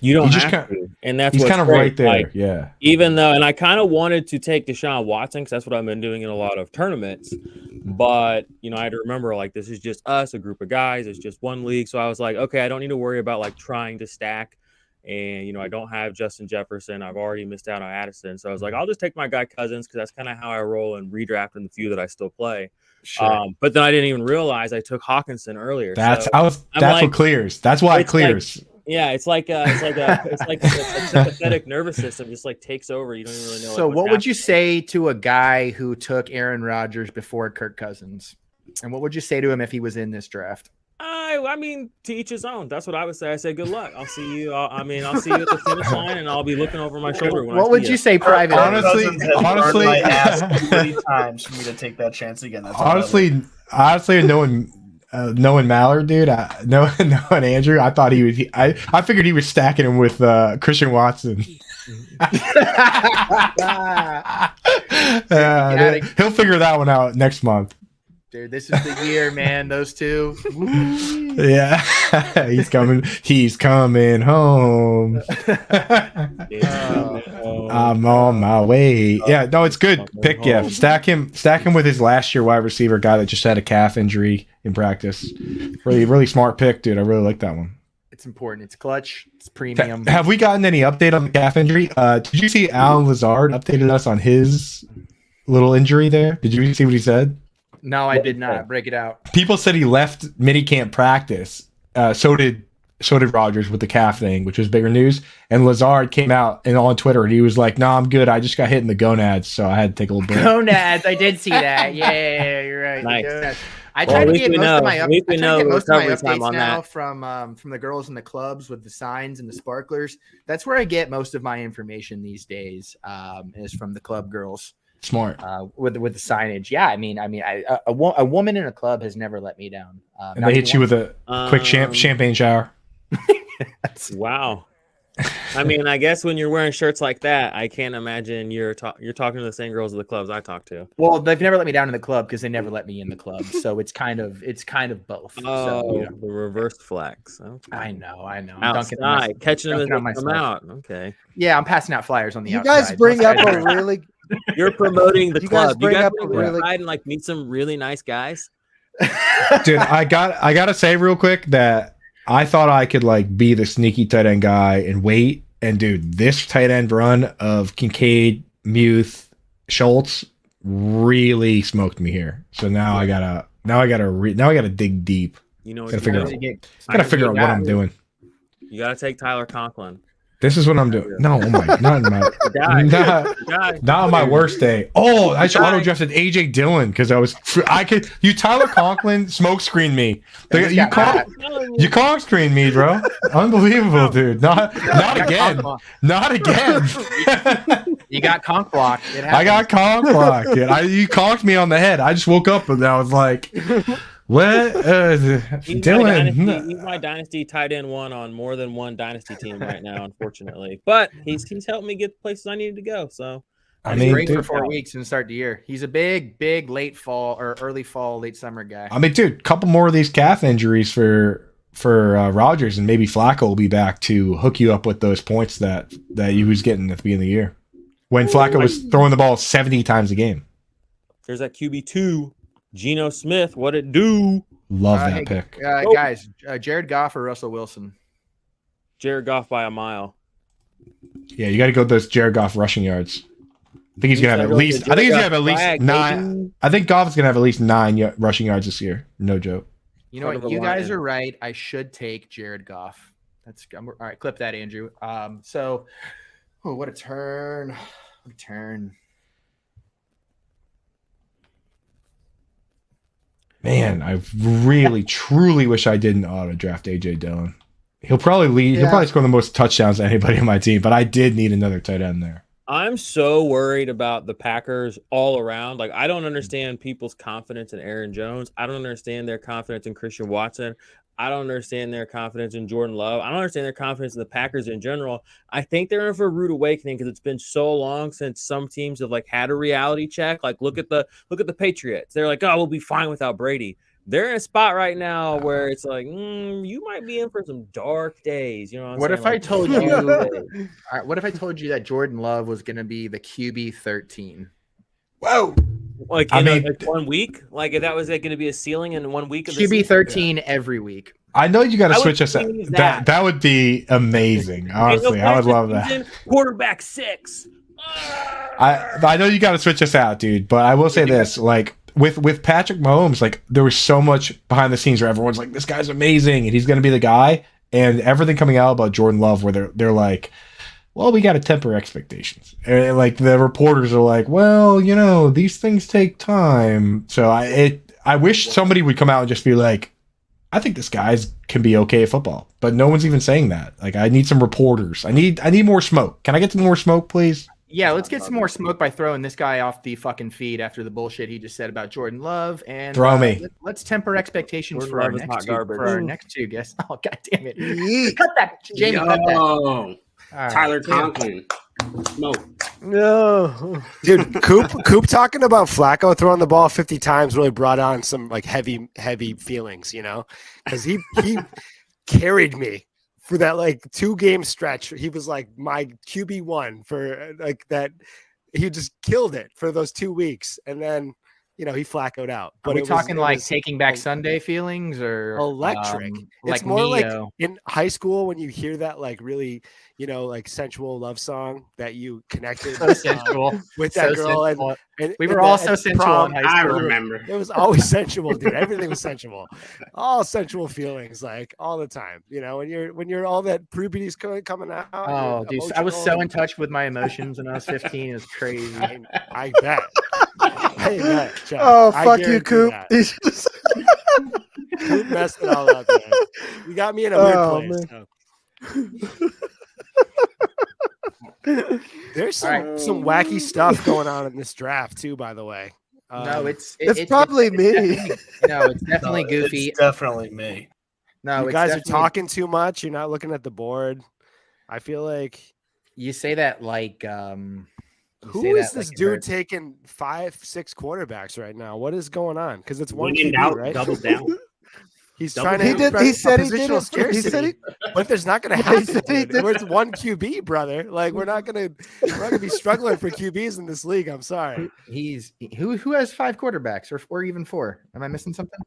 You don't have to. And that's he's kind of right there. Like, yeah. Even though, and I kind of wanted to take Deshaun Watson because that's what I've been doing in a lot of tournaments. But, I had to remember, this is just us, a group of guys. It's just one league. So I was like, okay, I don't need to worry about, trying to stack. And, I don't have Justin Jefferson. I've already missed out on Addison. So I was like, I'll just take my guy Cousins because that's kind of how I roll and redraft in the few that I still play. Sure. But then I didn't even realize I took Hawkinson earlier. That's so what clears. That's why it clears. It's like a sympathetic nervous system just like takes over. You don't even really know. So what would you say to a guy who took Aaron Rodgers before Kirk Cousins? And what would you say to him if he was in this draft? I mean, to each his own. That's what I would say. I say good luck. I'll see you. I'll see you at the finish line, and I'll be looking over my shower. What would you say privately? Honestly, I asked 3 times for me to take that chance again. That's honestly, knowing Mallard, dude, knowing Andrew, I thought he would. I figured he was stacking him with Christian Watson. He'll figure that one out next month. Dude, this is the year, man. Those two. Yeah, he's coming home. I'm on my way. Yeah, no, it's good. Pick, yeah, stack him with his last year wide receiver guy that just had a calf injury in practice. Really smart pick, dude. I really like that one. It's important. It's clutch. It's premium. Have we gotten any update on the calf injury? Did you see Alan Lazard updated us on his little injury there? Did you see what he said? No, I did not. Break it out. People said he left minicamp practice. So did Rodgers with the calf thing, which was bigger news. And Lazard came out and on Twitter and he was like, "No, I'm good. I just got hit in the gonads, so I had to take a little break." Gonads. I did see that. Yeah, you're right. Nice. I try to get most of my updates now from the girls in the clubs with the signs and the sparklers. That's where I get most of my information these days. Is from the club girls. Smart. With the signage. Yeah, I mean, a woman in a club has never let me down. And they hit you with a quick champagne shower. Wow. I mean, I guess when you're wearing shirts like that, I can't imagine you're talking to the same girls at the clubs I talk to. Well, they've never let me down in the club because they never let me in the club. So it's kind of both. Oh, the reverse flex. Okay. I know. Outside, catching them as they come out. Okay. Yeah, I'm passing out flyers on the outside. You guys bring up a really. You're promoting the club. You guys bring up outside and like meet some really nice guys. Dude, I gotta say real quick that I thought I could like be the sneaky tight end guy and wait. And dude, this tight end run of Kincaid, Muth, Schultz really smoked me here. So now I gotta dig deep. Gotta figure out what I'm doing. You gotta take Tyler Conklin. This is what I'm doing. No, not on my worst day. Oh, I should auto drafted AJ Dillon because you Tyler Conklin smoke screen me. You conk screen me, bro. Unbelievable, dude. Not again. Not again. You got conk block. I got conk block, dude. You conked me on the head. I just woke up and I was like, what? Dylan. He's my dynasty tight end one on more than one dynasty team right now, unfortunately. But he's helped me get places I needed to go. So he's great for 4 weeks and start the year. He's a big late fall or early fall, late summer guy. I mean, dude, couple more of these calf injuries for Rodgers, and maybe Flacco will be back to hook you up with those points that he was getting at the beginning of the year when Flacco was throwing the ball 70 times a game. There's that QB2. Geno Smith, what it do? Love that pick. Guys, Jared Goff or Russell Wilson? Jared Goff by a mile. Yeah, you got to go those Jared Goff rushing yards. I think he's gonna have at least. I think he's gonna have at least 9. I think Goff is gonna have at least 9 rushing yards this year. No joke. You know what? You guys are right. I should take Jared Goff. All right. Clip that, Andrew. What a turn! What a turn! Man, I really, truly wish I didn't auto draft AJ Dillon. He'll probably lead. Yeah. He'll probably score the most touchdowns of anybody on my team. But I did need another tight end there. I'm so worried about the Packers all around. Like, I don't understand people's confidence in Aaron Jones. I don't understand their confidence in Christian Watson. I don't understand their confidence in Jordan Love. I don't understand their confidence in the Packers in general. I think they're in for a rude awakening because it's been so long since some teams have like had a reality check. Like, look at the Patriots. They're like, oh, we'll be fine without Brady. They're in a spot right now where it's like, you might be in for some dark days. You know what I'm saying? If I told you? All right, what if I told you that Jordan Love was going to be the QB 13? Whoa. Like in like 1 week? Like if that was going to be a ceiling in 1 week of the QB 13 every week. I know you got to I would switch us out. please That would be amazing. Honestly, I would love that. Quarterback 6. I know you got to switch us out, dude. But I will say this: like with Patrick Mahomes, like there was so much behind the scenes where everyone's like, "This guy's amazing, and he's going to be the guy." And everything coming out about Jordan Love, where they're like, "Well, we got to temper expectations." And like the reporters are like, "Well, you know, these things take time." So I wish somebody would come out and just be like, I think this guy's can be okay at football, but no one's even saying that. Like, I need some reporters. I need more smoke. Can I get some more smoke, please? Yeah, let's get some more smoke by throwing this guy off the fucking feed after the bullshit he just said about Jordan Love. And Throw me. Let's temper expectations Jordan for our, Love is next hot two, garbage. for our next two guests. Oh, god damn it! Yeet. Cut that, Jamie. Cut that. Yo, All Tyler right. Conklin. Smoke. No. Dude, Coop talking about Flacco throwing the ball 50 times really brought on some like heavy feelings, you know, because he carried me for that like 2-game stretch. He was like my QB1 for like that. He just killed it for those 2 weeks, and then he Flacco'd out. Are we it talking was, like was Taking Back Sunday feelings or electric? like It's more like Neo? in high school when you hear that like really like sensual love song that you connected So sensual. with that So girl, sensual. and We and were the- all so at sensual prom, in high I school. remember. It was always sensual, dude. Everything was sensual, all sensual feelings, like all the time. When you're all that puberty's coming out. Oh, you're dude, I was so emotional. in touch with my emotions when I was 15. It was crazy. I bet. I bet. Chuck. Oh, I fuck you, guarantee Coop. that. Coop messed it all up, man. You got me in a weird Oh, place. man. so. There's some All right. some wacky stuff going on in this draft too, by the way. No, it's probably me. definitely- no, it's definitely No, goofy. It's definitely me. No, you it's guys are definitely- talking too much. You're not looking at the board. I feel like You say that like you say who is that this like it dude hurts. taking 5-6 quarterbacks right now? What is going on? Because it's one When in QB, doubt, right? double down. He's Double trying to. down. trying He to- said a he did positional it. He said scarcity. he. But there's not going to He happen. said he dude. did- We're one QB, brother. Like we're not going to be struggling for QBs in this league. I'm sorry. He's who has 5 quarterbacks or even 4? Am I missing something?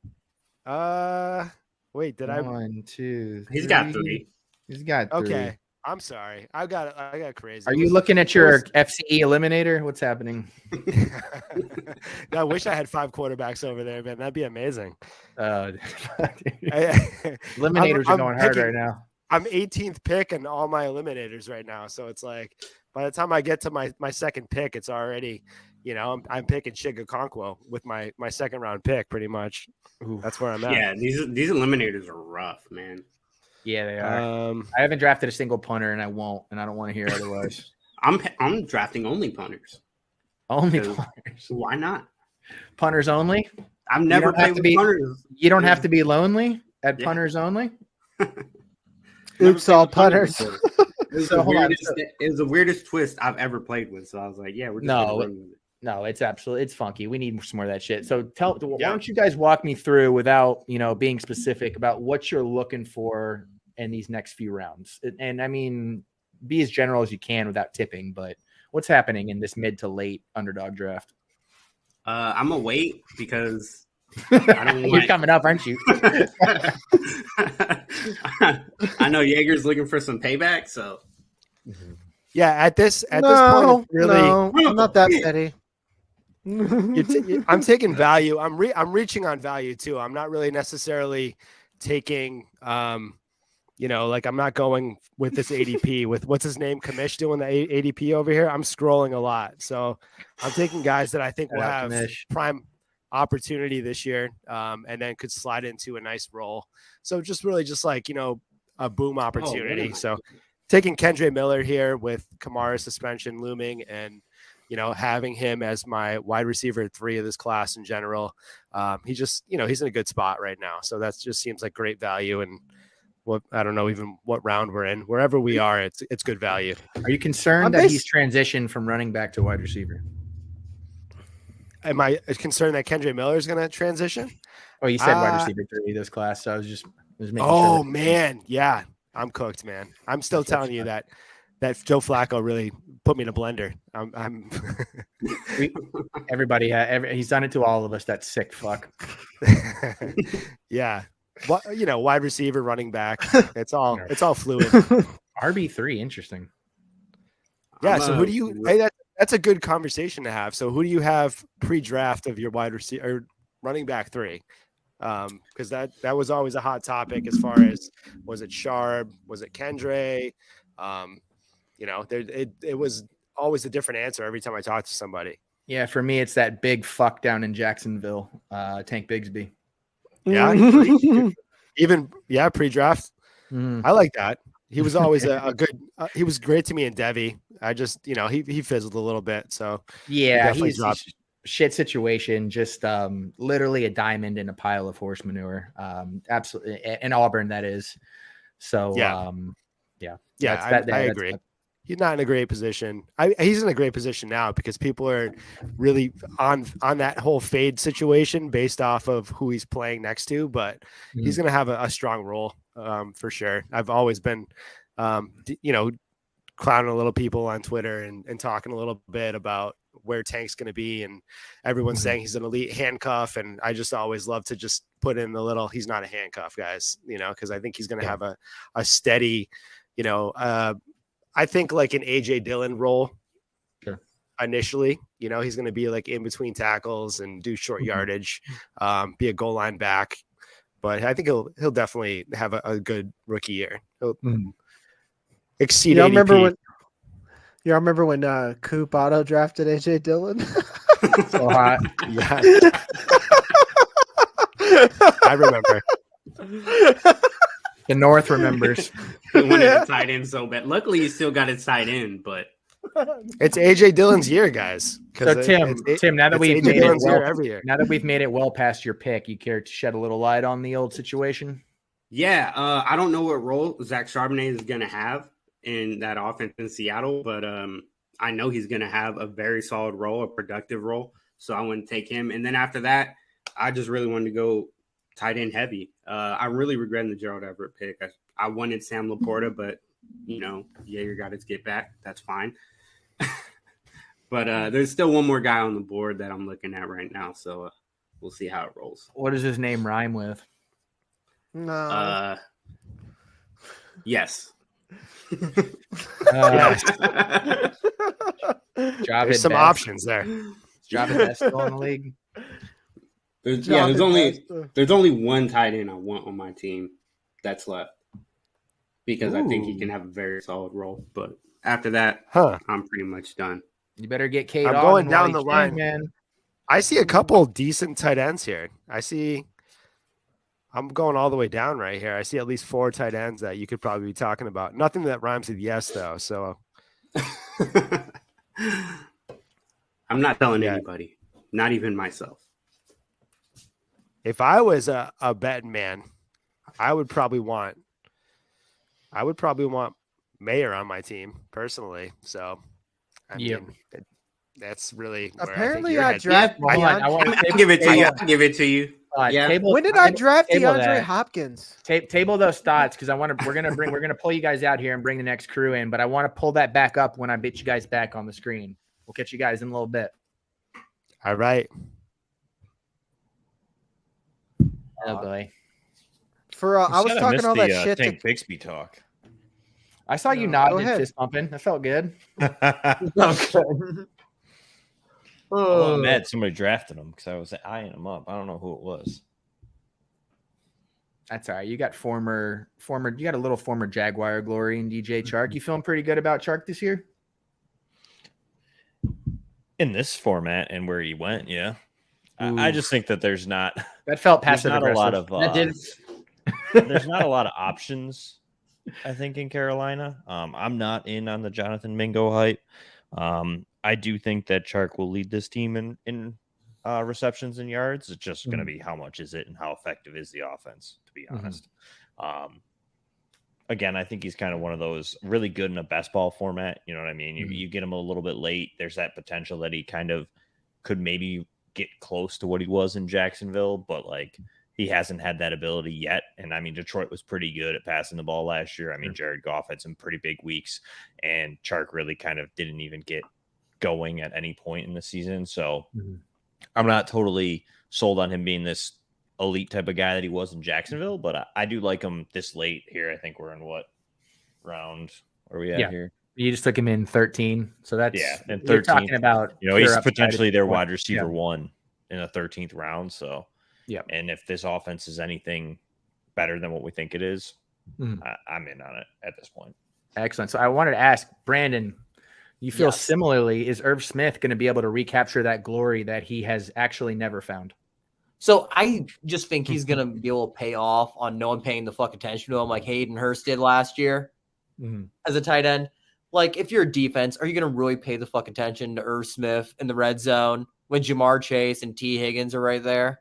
Wait, did I? 1, 2, He's got 3. He's got 3. Okay, I'm sorry. I got crazy. Are you looking at your FCE eliminator? What's happening? I wish I had 5 quarterbacks over there, man. That'd be amazing. Eliminators are I'm going hard picking- right now. I'm 18th pick in all my eliminators right now. So it's like by the time I get to my second pick, it's already, I'm picking Shiga Okonkwo with my second round pick pretty much. That's where I'm at. Yeah, these eliminators are rough, man. Yeah, they are. I haven't drafted a single punter, and I won't, and I don't want to hear otherwise. I'm drafting only punters. Only So- punters. Why not? Punters only. I've never don't have played to with be- punters. You don't have to be lonely at Yeah. punters only. Never Oops, played all with punters punters. before. It was, So, the hold on, weirdest, it was the weirdest twist I've ever played with. So I was like, yeah, we're just No, gonna run with it. No, it's funky. We need some more of that shit. So why Yeah. don't you guys walk me through without being specific about what you're looking for in these next few rounds, and I mean, be as general as you can without tipping. But what's happening in this mid to late underdog draft? I'm gonna wait because I don't You're want. coming up, aren't you? I know Jaeger's looking for some payback, so Yeah, at this point, No, it's really, no, I'm not that petty. I'm taking value. I'm reaching on value too. I'm not really necessarily taking, like I'm not going with this ADP with what's his name, Kamish doing the ADP over here. I'm scrolling a lot, so I'm taking guys that I think will Shout out have Kamish. prime opportunity this year, and then could slide into a nice role. So just really just like a boom opportunity. So taking Kendre Miller here with Kamara's suspension looming and having him as my wide receiver 3 of this class in general. He just, he's in a good spot right now. So that just seems like great value. And I don't know even what round we're in. Wherever we are, it's good value. Are you concerned that he's transitioned from running back to wide receiver? Am I concerned that Kendre Miller is going to transition? Oh, you said wide receiver 3 this class, so I was making Oh sure. man. Yeah. I'm cooked, man. I'm still telling you that Joe Flacco really put me in a blender. I'm Everybody, he's done it to all of us. That sick fuck. yeah. wide receiver, running back. It's all fluid. RB3, interesting. Yeah. So who do you? Hey, that's a good conversation to have. So who do you have pre-draft of your wide receiver or running back 3? Because that was always a hot topic as far as, was it Sharp, was it Kendre? It was always a different answer every time I talked to somebody. Yeah, for me, it's that big fuck down in Jacksonville, Tank Bigsby. Yeah, pre-draft. I like that. He was always a good. He was great to me in Devi. I just, he fizzled a little bit. So yeah, he's shit situation. Just literally a diamond in a pile of horse manure. Absolutely, in Auburn, that is. So I agree. He's not in a great position. He's in a great position now because people are really on that whole fade situation based off of who he's playing next to. But he's going to have a strong role for sure. I've always been, clowning a little people on Twitter and talking a little bit about where Tank's going to be, and everyone's saying he's an elite handcuff. And I just always love to just put in the little, he's not a handcuff, guys, because I think he's going to have a steady, I think like an AJ Dillon role. Sure. Initially, he's going to be like in between tackles and do short yardage, be a goal line back. But I think he'll definitely have a good rookie year. He'll exceed Y'all ADP. remember when Coop auto drafted AJ Dillon? So hot. Yeah. I remember. The North remembers. He wanted a tight end so bad. Luckily, he still got his tight end, but it's AJ Dillon's year, guys. So Tim, now that we've made it every year. Now that we've made it well past your pick, you care to shed a little light on the old situation? yeah, I don't know what role Zach Charbonnet is going to have in that offense in Seattle, but I know he's going to have a very solid role, a productive role. So I wouldn't take him. And then after that, I just really wanted to go tight end heavy. I'm really regretting the Gerald Everett pick. I wanted Sam Laporta, but Jagger got his get back. That's fine. But there's still one more guy on the board that I'm looking at right now. So we'll see how it rolls. What does his name rhyme with? No. Yes. There's some options there. Javid Best still in the league. There's only one tight end I want on my team that's left because I think he can have a very solid role. But after that, I'm pretty much done. You better get Kate. I'm going down the can, line, man. I see a couple decent tight ends here. I'm going all the way down right here. I see at least 4 tight ends that you could probably be talking about. Nothing that rhymes with yes, though. So I'm not telling anybody, not even myself. If I was a betting man, I would probably want Mayer on my team personally. So I mean, that's really apparently I draft. I'll give it to you. I'll give it to you. When did I draft DeAndre Hopkins? Table those thoughts because we're gonna pull you guys out here and bring the next crew in, but I want to pull that back up when I bet you guys back on the screen. We'll catch you guys in a little bit. All right. Oh boy. I was talking all that shit. Tank Bigsby talk. I saw you nodding and fist pumping. That felt good. I'm mad somebody drafted him because I was eyeing him up. I don't know who it was. That's all right. You got you got a little former Jaguar glory in DJ Chark. You feeling pretty good about Chark this year? In this format and where he went, yeah. I just think that there's not passive not a lot of there's not a lot of options, I think, in Carolina. I'm not in on the Jonathan Mingo hype. I do think that Chark will lead this team in receptions and yards. It's just going to be how much is it and how effective is the offense, to be honest. Again, I think he's kind of one of those really good in a best ball format. You know what I mean? You get him a little bit late. There's that potential that he kind of could maybe get close to what he was in Jacksonville, but like he hasn't had that ability yet. And I mean, Detroit was pretty good at passing the ball last year. I mean, Jared Goff had some pretty big weeks, and Chark really kind of didn't even get going at any point in the season. So I'm not totally sold on him being this elite type of guy that he was in Jacksonville, but I do like him this late here. I think we're in what round are we at here? You just took him in 13, so that's and 13. You're talking about he's upside potentially at their this wide point. receiver 1 in the 13th round. So and if this offense is anything better than what we think it is, I'm in on it at this point. Excellent. So I wanted to ask Brandon, you feel similarly, is Irv Smith going to be able to recapture that glory that he has actually never found? So I just think he's going to be able to pay off on no one paying the fuck attention to him like Hayden Hurst did last year as a tight end. Like, if you're a defense, are you going to really pay the fuck attention to Irv Smith in the red zone when Jamar Chase and T. Higgins are right there?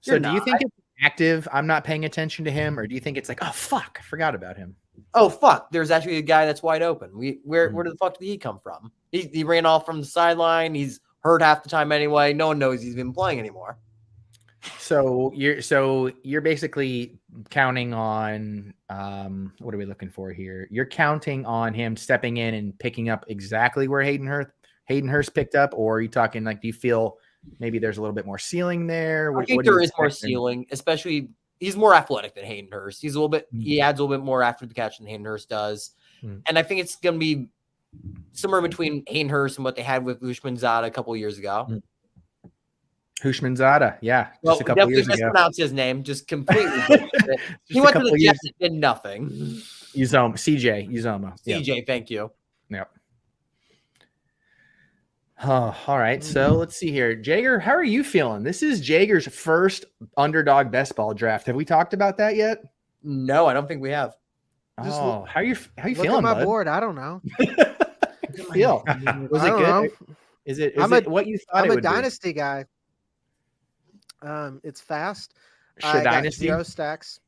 So do you think it's active, I'm not paying attention to him, or do you think it's like, oh, fuck, I forgot about him? Oh, fuck, there's actually a guy that's wide open. Where the fuck did he come from? He ran off from the sideline. He's hurt half the time anyway. No one knows he's been playing anymore. So you're basically counting on what are we looking for here? You're counting on him stepping in and picking up exactly where Hayden Hurst picked up, or are you talking like, do you feel maybe there's a little bit more ceiling there? I think there is more ceiling, especially he's more athletic than Hayden Hurst. He's a little bit he adds a little bit more after the catch than Hayden Hurst does, and I think it's going to be somewhere between Hayden Hurst and what they had with Ushmanzada a couple of years ago. Hushmanzada, yeah. Well, definitely mispronounced his name, just completely. He went to the Jets and did nothing. CJ. CJ, thank you. Yep. Oh, all right. So let's see here. Jagger, how are you feeling? This is Jagger's first underdog best ball draft. Have we talked about that yet? No, I don't think we have. How are you feeling? Look at my board. I don't know. How do you feel? Was it good? Know. Is it what you thought it would be? I'm a Dynasty guy. It's fast. I got Dynasty 0 stacks.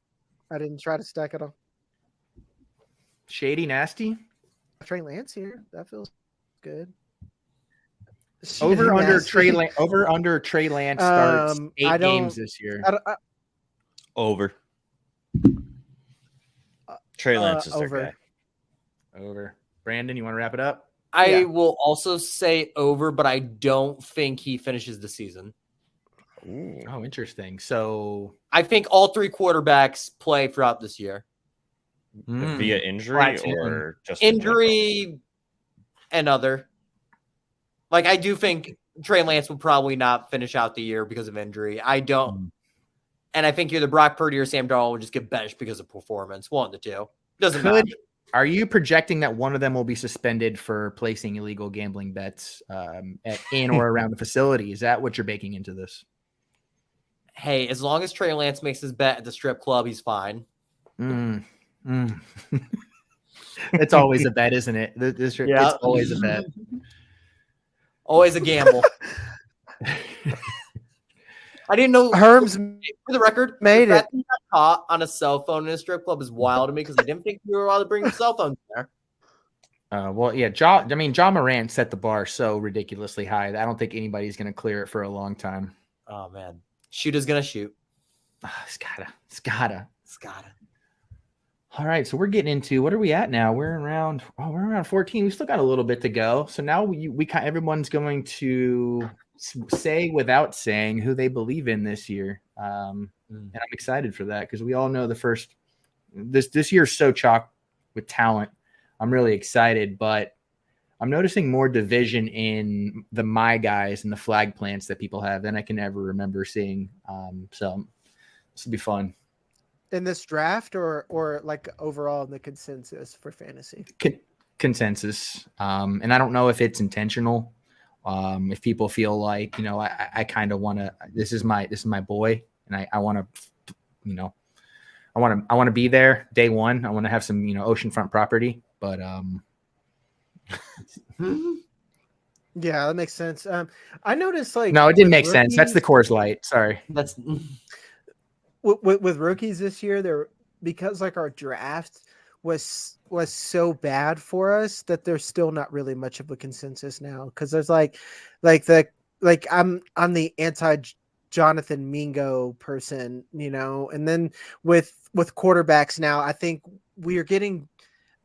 I didn't try to stack it all. Shady nasty. Trey Lance here. That feels good. Over under Trey Lance starts 8 games this year. Over. Trey Lance is their guy. Over. Brandon, you want to wrap it up? I will also say over, but I don't think he finishes the season. Ooh. Oh, interesting. So I think all 3 quarterbacks play throughout this year. Via injury or just injury and other. Like, I do think Trey Lance will probably not finish out the year because of injury. I don't. And I think either Brock Purdy or Sam Darnold will just get benched because of performance. One of the two. Doesn't matter. Are you projecting that one of them will be suspended for placing illegal gambling bets in or around the facility? Is that what you're baking into this? Hey, as long as Trey Lance makes his bet at the strip club, he's fine. It's always a bet, isn't it? It's always a bet. Always a gamble. I didn't know Herms, for the record, made it. He got caught on a cell phone in a strip club is wild to me because I didn't think we were allowed to bring the cell phones there. Well, yeah, John Morant set the bar so ridiculously high that I don't think anybody's going to clear it for a long time. Oh man, shooter's gonna shoot. It's gotta. All right, so we're getting into what are we at now? We're around 14. We still got a little bit to go. So now everyone's going to say without saying who they believe in this year, and I'm excited for that because we all know this year's so chock with talent. I'm really excited, but I'm noticing more division in the my guys and the flag plants that people have than I can ever remember seeing. So this will be fun. In this draft or like overall in the consensus for fantasy? Consensus. And I don't know if it's intentional. If people feel like, I kind of want to, this is my boy and I want to, I want to be there day one. I want to have some, oceanfront property, but, yeah, that makes sense. I noticed no, it didn't make sense. That's the Coors Light. Sorry. That's with rookies this year, because like our draft was so bad for us that there's still not really much of a consensus now. Because there's I'm the anti Jonathan Mingo person, and then with quarterbacks now, I think we are getting.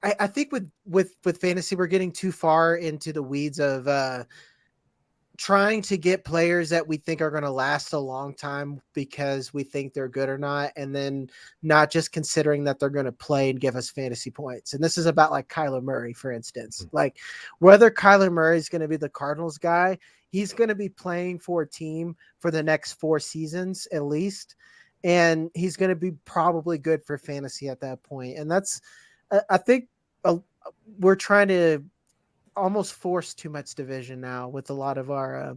I think with fantasy, we're getting too far into the weeds of trying to get players that we think are going to last a long time because we think they're good or not, and then not just considering that they're going to play and give us fantasy points. And this is about like Kyler Murray, for instance. Like whether Kyler Murray is going to be the Cardinals guy, he's going to be playing for a team for the next 4 seasons at least, and he's going to be probably good for fantasy at that point. And that's, I think, we're trying to almost force too much division now with a lot of our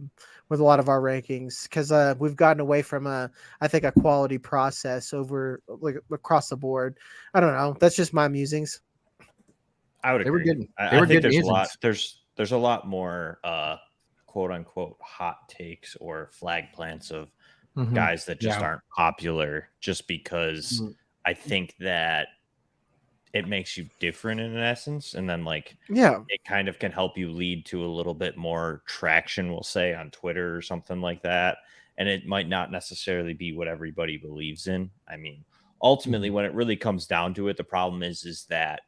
rankings, because we've gotten away from I think a quality process over like across the board. I don't know. That's just my musings. I would agree. They were good. I think there's a lot more quote unquote hot takes or flag plants of guys that just aren't popular just because I think that it makes you different in essence, and then like it kind of can help you lead to a little bit more traction, we'll say, on Twitter or something like that. And it might not necessarily be what everybody believes in. I mean, ultimately when it really comes down to it, the problem is that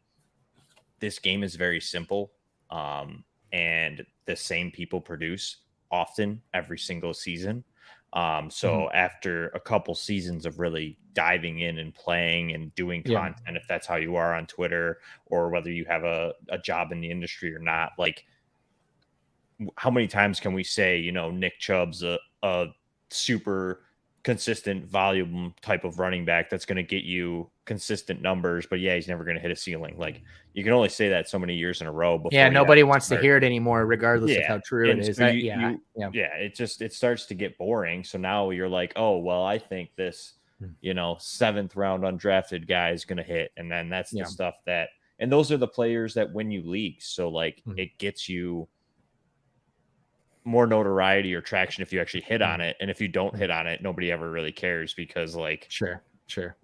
this game is very simple, and the same people produce often every single season. So after a couple seasons of really diving in and playing and doing content, if that's how you are on Twitter, or whether you have a job in the industry or not, like how many times can we say, you know, Nick Chubb's a super consistent volume type of running back that's going to get you consistent numbers, but he's never going to hit a ceiling. Like you can only say that so many years in a row before nobody wants to hear it anymore, regardless of how true it is. It starts to get boring. So now you're like, oh well, I think this, you know, 7th round undrafted guy is going to hit, and then that's the stuff that, and those are the players that win you leagues. So like it gets you more notoriety or traction if you actually hit on it, and if you don't hit on it, nobody ever really cares, because like sure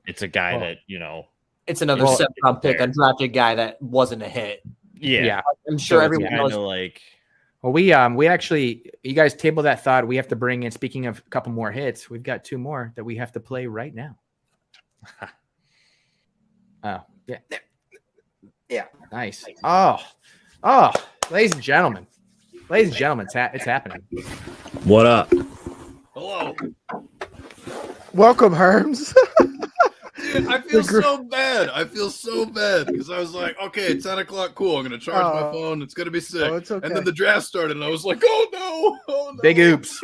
it's a guy that, you know, it's another 7th round pick, undrafted guy that wasn't a hit. I'm sure everyone knows. Like, well, we actually, you guys table that thought. We have to bring in, speaking of a couple more hits, we've got 2 more that we have to play right now. Nice. Oh, ladies and gentlemen, it's happening. What up? Hello. Welcome, Herms. Dude, I feel so bad. Because I was like, okay, 10 o'clock, cool. I'm going to charge my phone. It's going to be sick. It's okay. And then the draft started, and I was like, oh no. Big oops.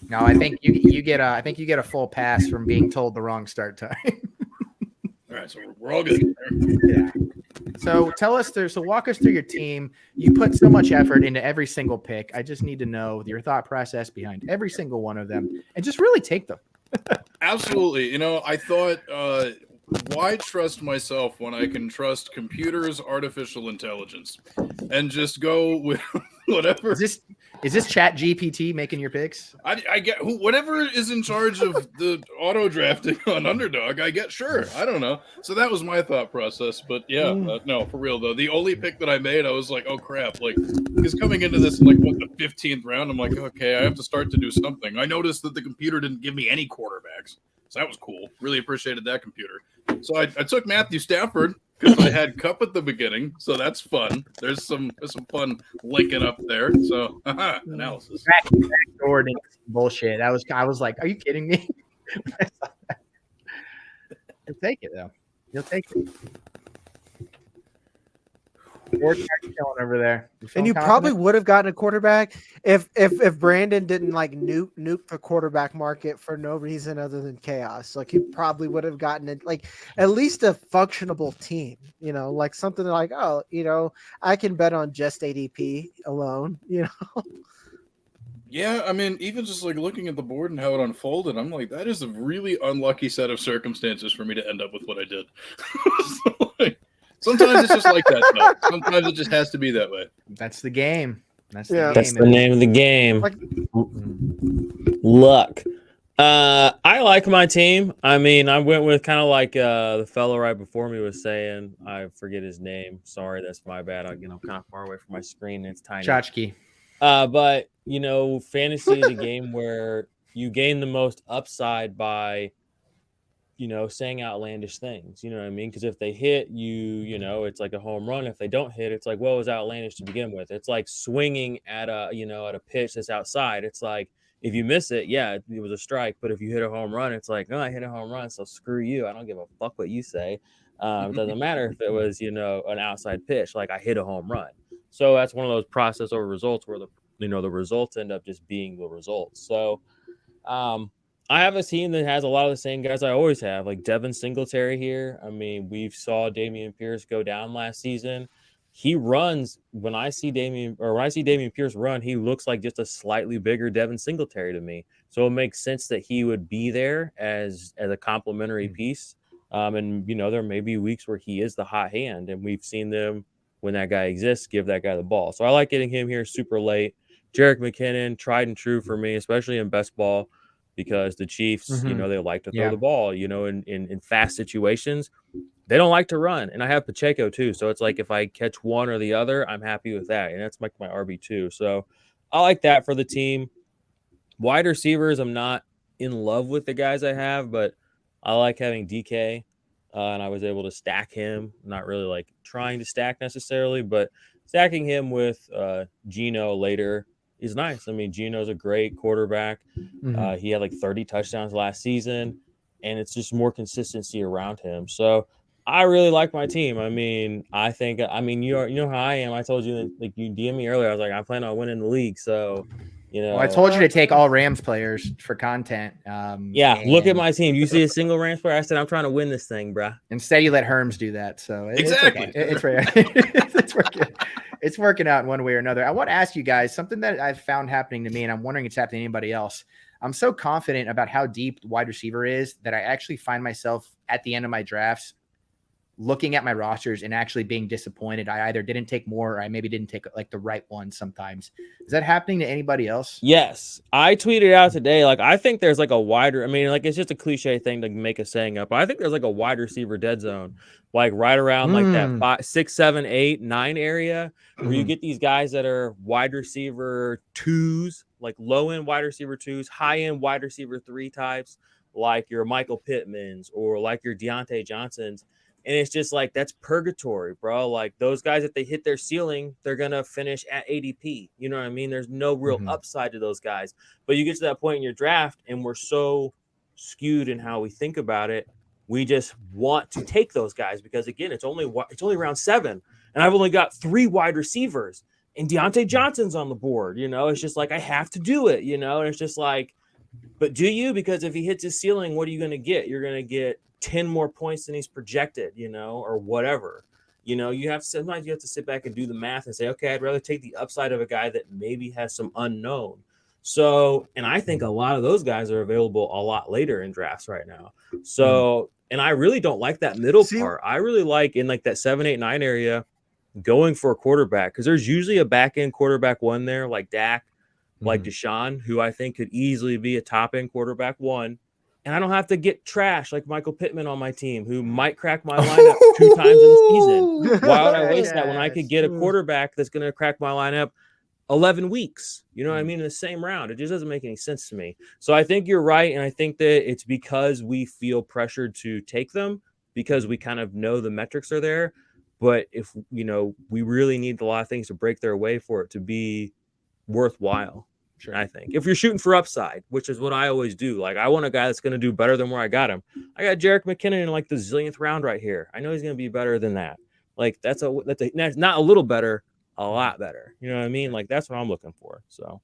No, I think you get a full pass from being told the wrong start time. All right, so we're all good. Yeah. So walk us through your team. You put so much effort into every single pick. I just need to know your thought process behind every single one of them, and just really take them. Absolutely. You know, I thought, why trust myself when I can trust computers, artificial intelligence, and just go with whatever. Is this Chat GPT making your picks? I get whatever is in charge of the auto drafting on Underdog. I get, sure. I don't know. So that was my thought process. But no, for real though. The only pick that I made, I was like, oh crap! Like, because coming into this, like the 15th round, I'm like, okay, I have to start to do something. I noticed that the computer didn't give me any quarterbacks, so that was cool. Really appreciated that computer. So I took Matthew Stafford because I had Cup at the beginning, so that's fun. There's some fun linking up there. So analysis. Jordan bullshit. I was like, are you kidding me? You'll take it though. You'll take it. Chilling over there. And you probably would have gotten a quarterback if Brandon didn't like nuke the quarterback market for no reason other than chaos. Like, he probably would have gotten it, like at least a functionable team, you know, like something like, oh, you know, I can bet on just ADP alone, you know. Yeah, I mean, even just like looking at the board and how it unfolded, I'm like, that is a really unlucky set of circumstances for me to end up with what I did. So, like, sometimes it's just like that, though. Sometimes it just has to be that way. That's the game. That's the name of the game. Luck. I like my team. I mean, I went with kind of like the fellow right before me was saying. I forget his name. Sorry, that's my bad. I'm kind of far away from my screen. It's tiny. Tchotchke. But you know, fantasy is a game where you gain the most upside by saying outlandish things. You know what I mean? Because if they hit it's like a home run. If they don't hit, it's like, well, it was outlandish to begin with. It's like swinging at a pitch that's outside. It's like, if you miss it, yeah, it was a strike. But if you hit a home run, it's like, no, I hit a home run, so screw you. I don't give a fuck what you say. It doesn't matter if it was, an outside pitch. Like, I hit a home run. So that's one of those process over results where the results end up just being the results. So I have a team that has a lot of the same guys I always have, like Devin Singletary here. I mean, we saw Damian Pierce go down last season. He runs when I see Damian Pierce run, he looks like just a slightly bigger Devin Singletary to me. So it makes sense that he would be there as a complementary piece. And there may be weeks where he is the hot hand, and we've seen them when that guy exists, give that guy the ball. So I like getting him here super late. Jerick McKinnon, tried and true for me, especially in best ball, because the Chiefs, they like to throw the ball, in fast situations. They don't like to run. And I have Pacheco too. So it's like, if I catch one or the other, I'm happy with that. And that's like my RB2. So I like that for the team. Wide receivers, I'm not in love with the guys I have, but I like having DK. And I was able to stack him. Not really like trying to stack necessarily, but stacking him with Geno later is nice. I mean, Geno's a great quarterback. He had like 30 touchdowns last season, and it's just more consistency around him. So I really like my team. I mean, you know how I am. I told you that, like, you DM me earlier. I was like, I plan on winning the league. So, Well, I told you to take all Rams players for content. Look at my team. You see a single Rams player? I said, I'm trying to win this thing, bruh. Instead, you let Herms do that. So Exactly. It's it's working. It's working out in one way or another. I want to ask you guys something that I've found happening to me, and I'm wondering if it's happening to anybody else. I'm so confident about how deep wide receiver is that I actually find myself at the end of my drafts looking at my rosters and actually being disappointed. I either didn't take more, or I maybe didn't take like the right one sometimes. Is that happening to anybody else? Yes. I tweeted out today, like, I think there's like a wider, I mean, like, it's just a cliche thing to make a saying up, but I think there's like a wide receiver dead zone, like right around like that 5, 6, 7, 8, 9 area where you get these guys that are wide receiver 2s, like low end wide receiver 2s, high end wide receiver 3 types, like your Michael Pittmans or like your Deontay Johnsons. And it's just like, that's purgatory, bro. Like, those guys, if they hit their ceiling, they're going to finish at ADP. You know what I mean? There's no real upside to those guys. But you get to that point in your draft, and we're so skewed in how we think about it. We just want to take those guys because, again, it's only round 7. And I've only got 3 wide receivers. And Deontay Johnson's on the board. It's just like, I have to do it, and it's just like, but do you? Because if he hits his ceiling, what are you going to get? You're going to get 10 more points than he's projected, or whatever. Sometimes you have to sit back and do the math and say, okay, I'd rather take the upside of a guy that maybe has some unknown. So, and I think a lot of those guys are available a lot later in drafts right now. So, and I really don't like that middle part. I really like in like that 7, 8, 9 area going for a quarterback, because there's usually a back end quarterback 1 there, like Dak, like Deshaun, who I think could easily be a top end quarterback 1. And I don't have to get trash like Michael Pittman on my team, who might crack my lineup 2 times in the season. Why would I waste that when I could get a quarterback that's going to crack my lineup 11 weeks? You know what I mean? In the same round. It just doesn't make any sense to me. So I think you're right. And I think that it's because we feel pressured to take them because we kind of know the metrics are there. But if, we really need a lot of things to break their way for it to be worthwhile. Sure. I think if you're shooting for upside, which is what I always do, like, I want a guy that's going to do better than where I got him. I got Jerick McKinnon in like the zillionth round right here. I know he's going to be better than that. Like, that's not a little better, a lot better. You know what I mean? Like, that's what I'm looking for. So,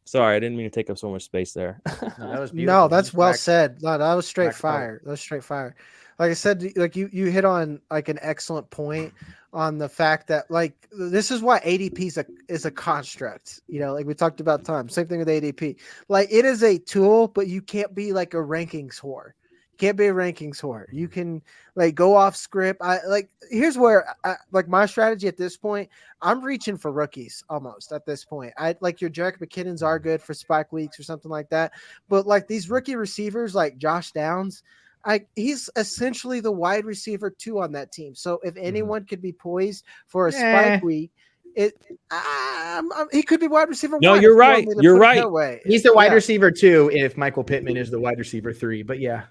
sorry, I didn't mean to take up so much space there. No, that was beautiful. No, that's well said. No, that was straight fire. That was straight fire. Like I said, like you hit on like an excellent point on the fact that, like, this is why ADP is a construct, like we talked about time. Same thing with ADP. Like, it is a tool, but you can't be like a rankings whore. You can't be a rankings whore. You can like go off script. Here's where like my strategy at this point, I'm reaching for rookies almost at this point. I like your Jerick McKinnons are good for spike weeks or something like that. But like these rookie receivers like Josh Downs, he's essentially the wide receiver 2 on that team. So if anyone could be poised for a spike week, he could be wide receiver 1. No, you're right. You're right. He's the wide receiver 2 if Michael Pittman is the wide receiver 3. But yeah.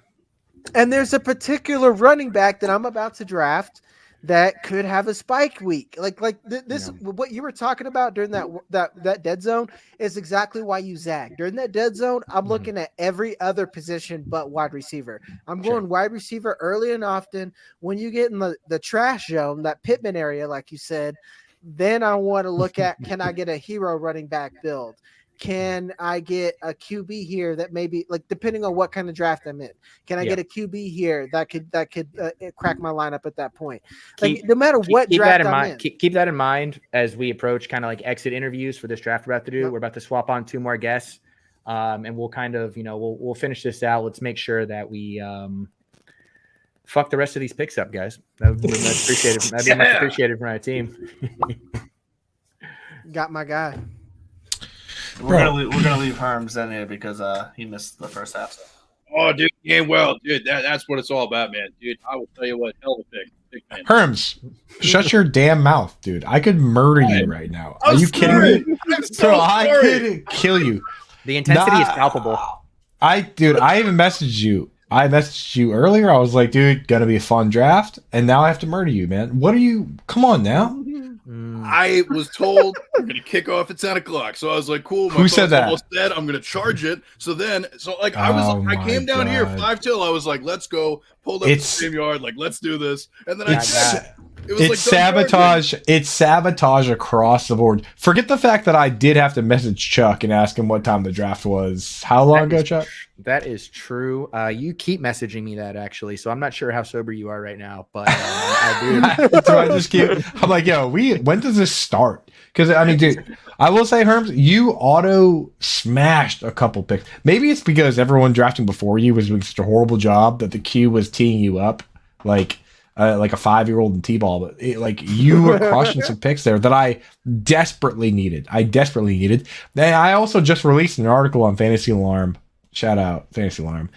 And there's a particular running back that I'm about to draft that could have a spike week. This what you were talking about during that dead zone is exactly why you zag. During that dead zone, I'm looking at every other position but wide receiver. I'm going wide receiver early and often. When you get in the trash zone, that Pittman area, like you said, then I want to look at, can I get a hero running back build? Can I get a QB here that maybe, like, depending on what kind of draft I'm in, can I get a QB here that could crack my lineup at that point? No matter what draft I'm in. Keep that in mind as we approach kind of like exit interviews for this draft we're about to do. Yep. We're about to swap on 2 more guests, and we'll kind of, we'll finish this out. Let's make sure that we fuck the rest of these picks up, guys. That'd be much appreciated. That'd be much appreciated from our team. Got my guy. We're gonna leave Herms in here because he missed the first half. Oh, dude, game well, dude. That's what it's all about, man. Dude, I will tell you what, hell of a pick. Big fan. Herms, shut your damn mouth, dude. I could murder you right now. Are you kidding me? Bro, I could kill you. The intensity is palpable. I even messaged you. I messaged you earlier. I was like, dude, gonna be a fun draft, and now I have to murder you, man. What are you? Come on now. I was told we're gonna kick off at 10 o'clock, so I was like, "Cool." Who said that? Almost dead. I'm gonna charge it. I came down here 5 till. I was like, "Let's go." Pulled up the same yard, like, "Let's do this." And then it's sabotage. It's sabotage across the board. Forget the fact that I did have to message Chuck and ask him what time the draft was. How long ago, Chuck? That is true. You keep messaging me that, actually, so I'm not sure how sober you are right now, but I do. So I just keep. I'm like, yo, when does this start? Because I mean, dude, I will say, Herms, you auto smashed a couple picks. Maybe it's because everyone drafting before you was doing such a horrible job that the queue was teeing you up like a 5-year-old in t-ball. But you were crushing some picks there that I desperately needed. And I also just released an article on Fantasy Alarm. Shout out Fantasy Alarm.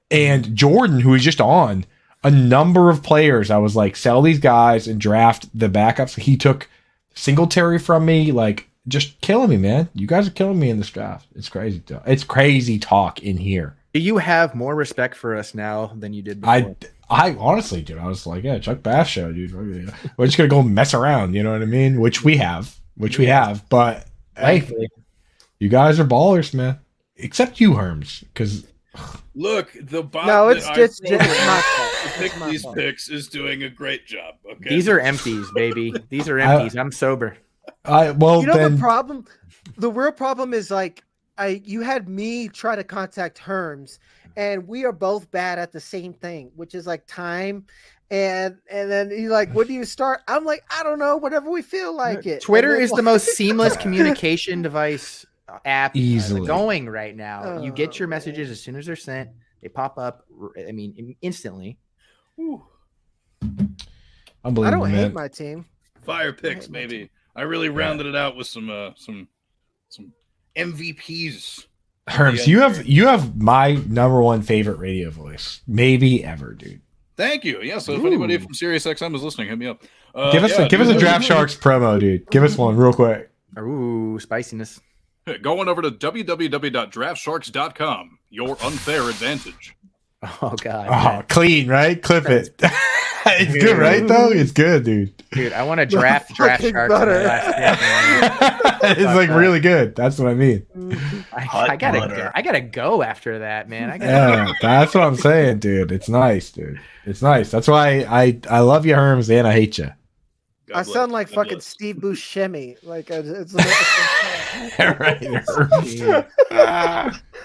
And Jordan, who is just on a number of players, I was like, sell these guys and draft the backups. He took Singletary from me, like, just killing me, man. You guys are killing me in this draft. It's crazy. It's crazy talk in here. Do you have more respect for us now than you did before? I honestly, dude, I was like, yeah, Chuck Bass show, dude. We're just gonna go mess around, you know what I mean? Which we have. But hey, you guys are ballers, man. Except you, Herms, because look, the bot it's my fault. Pick these picks is doing a great job. Okay, these are empties, baby. These are empties. I'm sober. The problem. The real problem is you had me try to contact Herms, and we are both bad at the same thing, which is like time. And then you like, when do you start? I'm like, I don't know. Whenever we feel like it. Twitter is the most seamless communication device app easily going right now. You get your messages as soon as they're sent. They pop up. I mean, instantly. Unbelievable, I don't man. hate my team. Fire picks, maybe. I really rounded it out with some MVPs. Herms, you have my number one favorite radio voice, maybe ever, dude. Thank you. Yeah. So if anybody from SiriusXM is listening, hit me up. Give us a Draft Sharks promo, dude. Give us one real quick. Ooh, spiciness. Going over to www.draftsharks.com. Your unfair advantage. Oh God. Oh, clean, right? Clip it. It's good, right? Though it's good, dude. Dude, I want to draft Sharks. It's like really good. That's what I mean. I gotta go after that, man. That's what I'm saying, dude. It's nice, dude. It's nice. That's why I love you, Herms, and I hate you. I sound like fucking Steve Buscemi. Like it's right.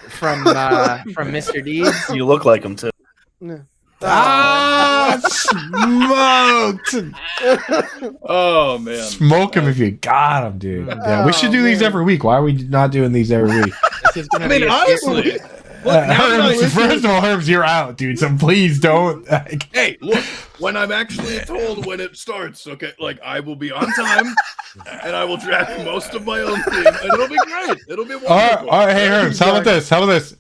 From Mr. Deeds. You look like him too. Smoked. Oh man, smoke him if you got him, dude. Yeah, we should do these every week. Why are we not doing these every week? I mean, honestly. Look, Herms, first of all, Herms, you're out, dude. So please don't. Hey, look, when I'm actually told when it starts, okay, like I will be on time, and I will draft most of my own team, and it'll be great. It'll be wonderful. All right, hey Herms, how about this?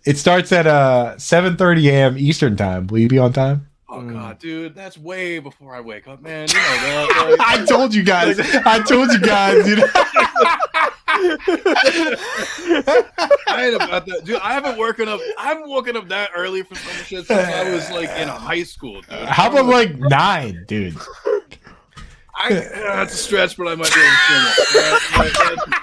It starts at 7:30 a.m. Eastern time. Will you be on time? Oh God, dude, that's way before I wake up, man. You know that. I told you guys. You know. I ain't about that, dude. I haven't woken up that early for some shit since I was like in high school, dude. How about like 9, dude? That's a stretch, but I might be able to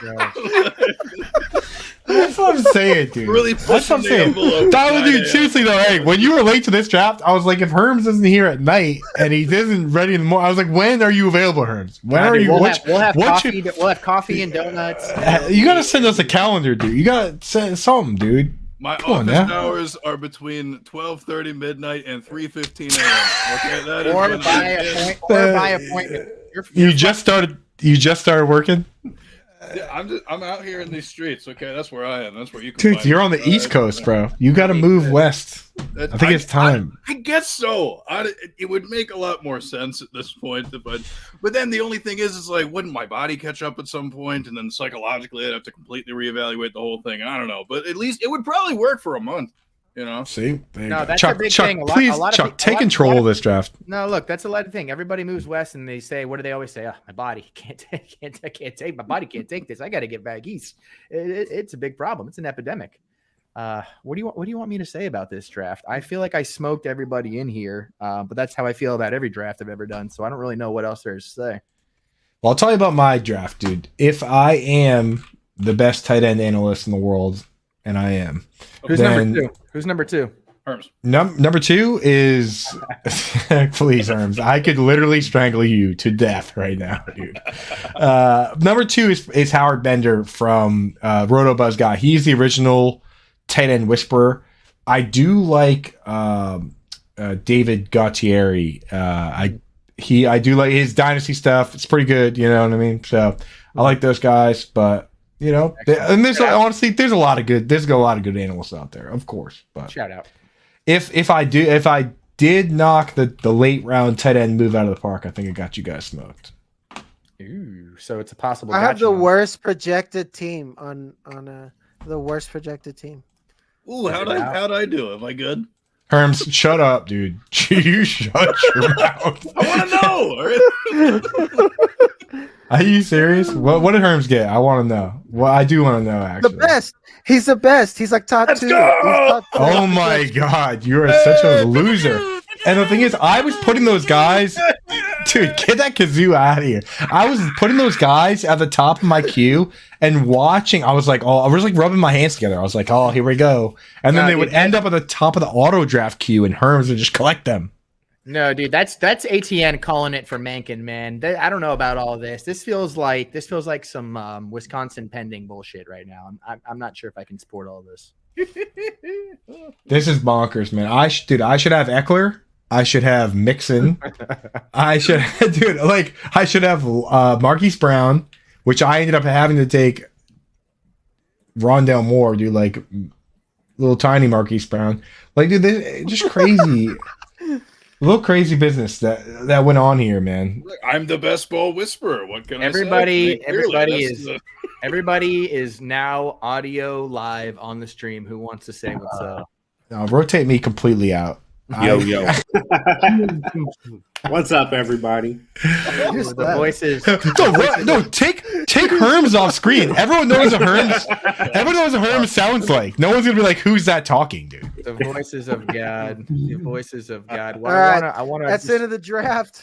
swim it. That's what I'm saying, dude. Really That's what I'm saying. envelope. Tyler, dude, seriously though, hey, when you were late to this draft, I was like, if Herms isn't here at night and he isn't ready in the morning, I was like, when are you available, Herms? When are you? We'll have coffee. We'll have coffee and donuts. You gotta send us a calendar, dude. You gotta send something, dude. My Come on office now. hours are between 12:30 midnight and 3:15 a.m. Okay, that is Or when by appointment. You just started working? I'm out here in these streets. Okay, that's where I am. That's where you can Dude, find you're me. on the East Coast, bro. You gotta move west. I think it's time. I guess so. It would make a lot more sense at this point, but then the only thing is like, wouldn't my body catch up at some point, and then psychologically I'd have to completely reevaluate the whole thing. I don't know, but at least it would probably work for a month. You know? See, No, that's Chuck, a big Chuck, thing. please, Chuck, take control of this draft. No, look, that's a lot of thing. Everybody moves west, and they say, "What do they always say? Oh, my body can't take. My body can't take this. I got to get back east." It's a big problem. It's an epidemic. What do you want me to say about this draft? I feel like I smoked everybody in here, but that's how I feel about every draft I've ever done. So I don't really know what else there is to say. Well, I'll tell you about my draft, dude. If I am the best tight end analyst in the world, and I am, who's number 2? Who's number 2? Herms. Number 2 is please, Herms. I could literally strangle you to death right now, dude. Number 2 is Howard Bender from RotoBuzz Guy. He's the original tight end whisperer. I do like David Gautieri. I do like his dynasty stuff. It's pretty good, you know what I mean? So I like those guys, but you know, and honestly, there's a lot of good analysts out there, of course. But shout out. If I did knock the late round tight end move out of the park, I think I got you guys smoked. Ooh, so it's a possible. I have the worst projected team on the worst projected team. Ooh, how'd I do? Am I good? Herms, shut up, dude. You shut your mouth. I want to know. Are you serious? What did Herms get? I want to know. Well, I do want to know, actually. The best. He's the best. He's like top 2. He's top 2. Oh my God, you are such a loser. And the thing is, I was putting those guys, dude, get that kazoo out of here. I was putting those guys at the top of my queue and watching. I was like, oh, I was like rubbing my hands together. I was like, oh, here we go. And then they would end up at the top of the auto draft queue, and Herms would just collect them. No, dude, that's ATN calling it for Mankin, man. I don't know about all of this. This feels like some Wisconsin pending bullshit right now. I'm not sure if I can support all of this. This is bonkers, man. I should have Eckler. I should have Mixon. I should have Marquise Brown, which I ended up having to take Rondale Moore, dude, like little tiny Marquise Brown. Like, dude, this just crazy. A little crazy business that went on here, man. I'm the best ball whisperer. What can I say? Everybody is now audio live on the stream. Who wants to say what's up? No, rotate me completely out. Yo. What's up, everybody? The voices. No, take Herms off screen. Everyone knows what Herms sounds like. No one's gonna be like, "Who's that talking, dude?" The voices of God. The voices of God. All right, that's the end of the draft.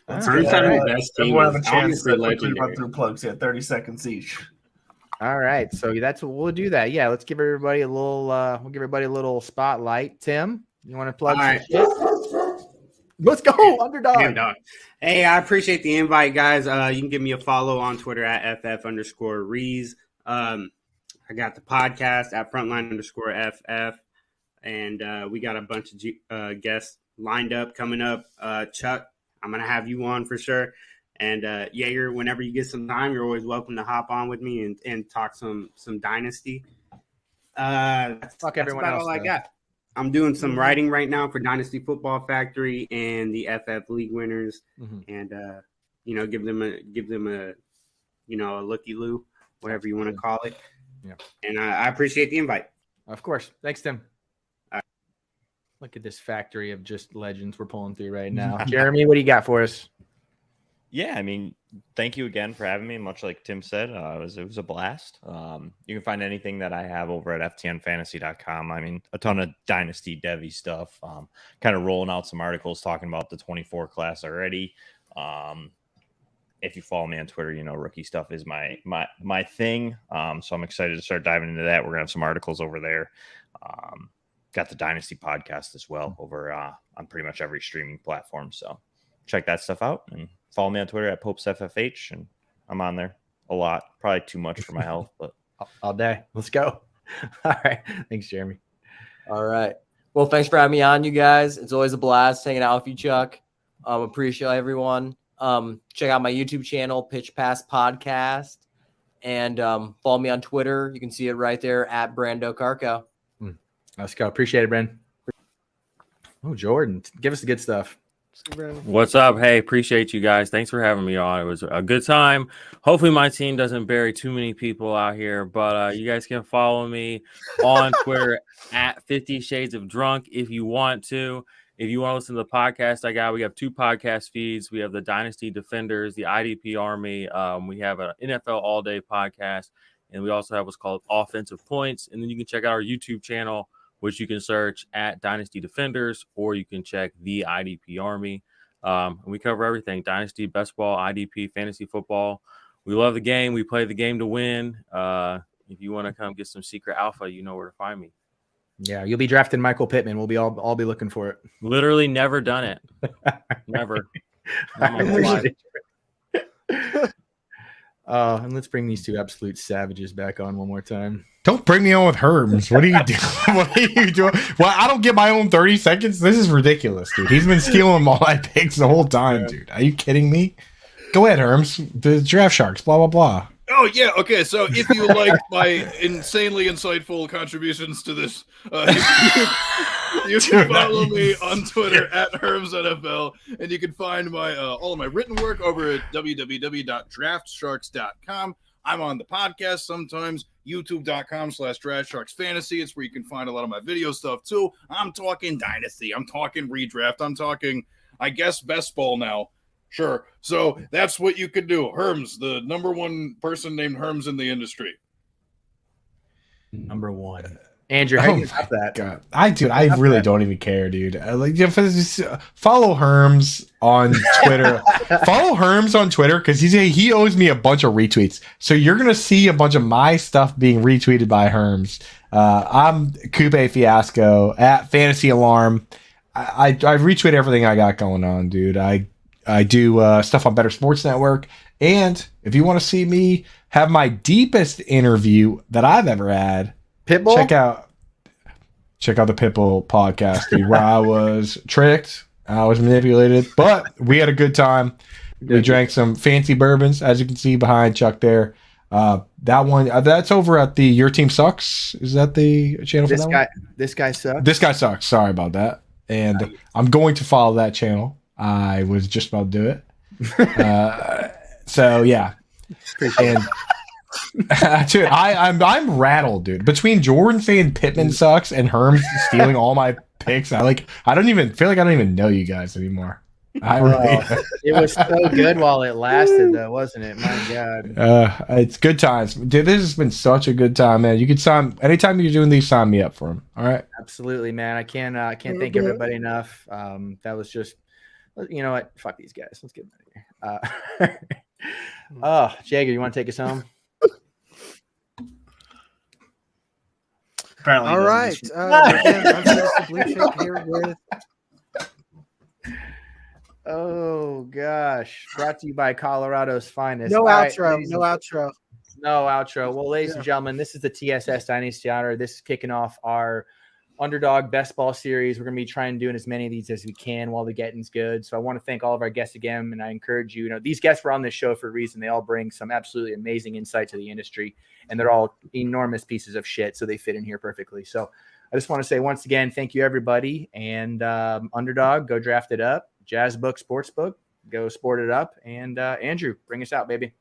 Herms having the best team. We'll have a chance Honestly, to quickly run legendary. through plugs. 30 seconds each. All right, so that's what we'll do. That let's give everybody a little. We'll give everybody a little spotlight. Tim, you want to plug? All right. Let's go, underdog. Hey, I appreciate the invite, guys. You can give me a follow on Twitter at @FF_Rees. I got the podcast at Frontline_FF, and we got a bunch of guests lined up coming up. Chuck, I'm gonna have you on for sure. And Jagger, whenever you get some time, you're always welcome to hop on with me and talk some Dynasty. That's everyone about else, all I though. got. I'm doing some writing right now for Dynasty Football Factory and the FF League winners, and give them a a looky loo, whatever you want to call it. Yeah. And I appreciate the invite. Of course, thanks, Tim. Look at this factory of just legends we're pulling through right now. Jeremy, what do you got for us? Yeah, I mean, thank you again for having me. Much like Tim said, it was a blast. You can find anything that I have over at ftnfantasy.com. I mean, a ton of Dynasty Devy stuff. Kind of rolling out some articles talking about the 24 class already. If you follow me on Twitter, you know rookie stuff is my thing. So I'm excited to start diving into that. We're gonna have some articles over there. Got the Dynasty podcast as well over on pretty much every streaming platform. So check that stuff out and follow me on Twitter at PopesFFH, and I'm on there a lot. Probably too much for my health, but all day. Let's go. All right. Thanks, Jeremy. All right. Well, thanks for having me on, you guys. It's always a blast hanging out with you, Chuck. Appreciate everyone. Check out my YouTube channel, Pitch Pass Podcast, and follow me on Twitter. You can see it right there at Brando Carco. Let's go. Appreciate it, Brandon. Oh, Jordan, give us the good stuff. What's up? Hey, appreciate you guys. Thanks for having me on. It was a good time. Hopefully my team doesn't bury too many people out here, but you guys can follow me on Twitter at 50 Shades of Drunk if you want to. If you want to listen to the podcast we have 2 podcast feeds. We have the Dynasty Defenders, the IDP Army. We have an NFL All Day podcast, and we also have what's called Offensive Points. And then you can check out our YouTube channel, which you can search at Dynasty Defenders, or you can check the IDP Army. And we cover everything: Dynasty, best ball, IDP, fantasy football. We love the game. We play the game to win. If you want to come get some secret alpha, you know where to find me. Yeah, you'll be drafting Michael Pittman. We'll be all be looking for it. Literally never done it. Never. And let's bring these 2 absolute savages back on one more time. Don't bring me on with Herms. What are you doing? What are you doing? Well, I don't get my own 30 seconds. This is ridiculous, dude. He's been stealing all my picks the whole time, dude. Are you kidding me? Go ahead, Herms. The Draft Sharks, blah, blah, blah. Oh, yeah. Okay. So if you like my insanely insightful contributions to this, you can follow me on Twitter at HermsNFL, and you can find my all of my written work over at www.draftsharks.com. I'm on the podcast sometimes, youtube.com/DraftSharksFantasy. It's where you can find a lot of my video stuff too. I'm talking Dynasty. I'm talking redraft. I'm talking, I guess, best ball now. Sure. So that's what you could do. Herms, the number 1 person named Herms in the industry. Number 1. Andrew, how you got that? God. I really don't even care, dude. Follow Herms on Twitter. Follow Herms on Twitter because he owes me a bunch of retweets. So you're gonna see a bunch of my stuff being retweeted by Herms. I'm Coupe Fiasco at Fantasy Alarm. I retweet everything I got going on, dude. I do stuff on Better Sports Network. And if you want to see me have my deepest interview that I've ever had, Pitbull? Check out the Pitbull podcast, dude, where I was tricked, I was manipulated, but we had a good time. We drank some fancy bourbons, as you can see behind Chuck there. That one, that's over at the Your Team Sucks. Is that the channel for that one? This guy sucks. This guy sucks. Sorry about that. And I'm going to follow that channel. I was just about to do it. So yeah. And dude, I'm rattled, dude. Between Jordan saying Pittman sucks and Herms stealing all my picks, I don't even feel like I don't even know you guys anymore. It was so good while it lasted, though, wasn't it? My God. It's good times, dude. This has been such a good time, man. You could sign anytime you're doing these. Sign me up for them. All right. Absolutely, man. I can't thank everybody enough. That was just, you know what? Fuck these guys. Let's get out of here. Oh, Jagger, you want to take us home? Apparently, all right. I'm the Blue Chip here with. Oh gosh! Brought to you by Colorado's finest. No All outro. Right, no outro. No outro. Well, ladies and gentlemen, this is the TSS Dynasty Honor. This is kicking off our Underdog Best Ball Series. We're going to be trying doing as many of these as we can while the getting's good. So I want to thank all of our guests again, and I encourage you. These guests were on this show for a reason. They all bring some absolutely amazing insight to the industry, and they're all enormous pieces of shit, so they fit in here perfectly. So I just want to say once again, thank you, everybody. And Underdog, go draft it up. Jazz Book Sportsbook, go sport it up. And Andrew, bring us out, baby.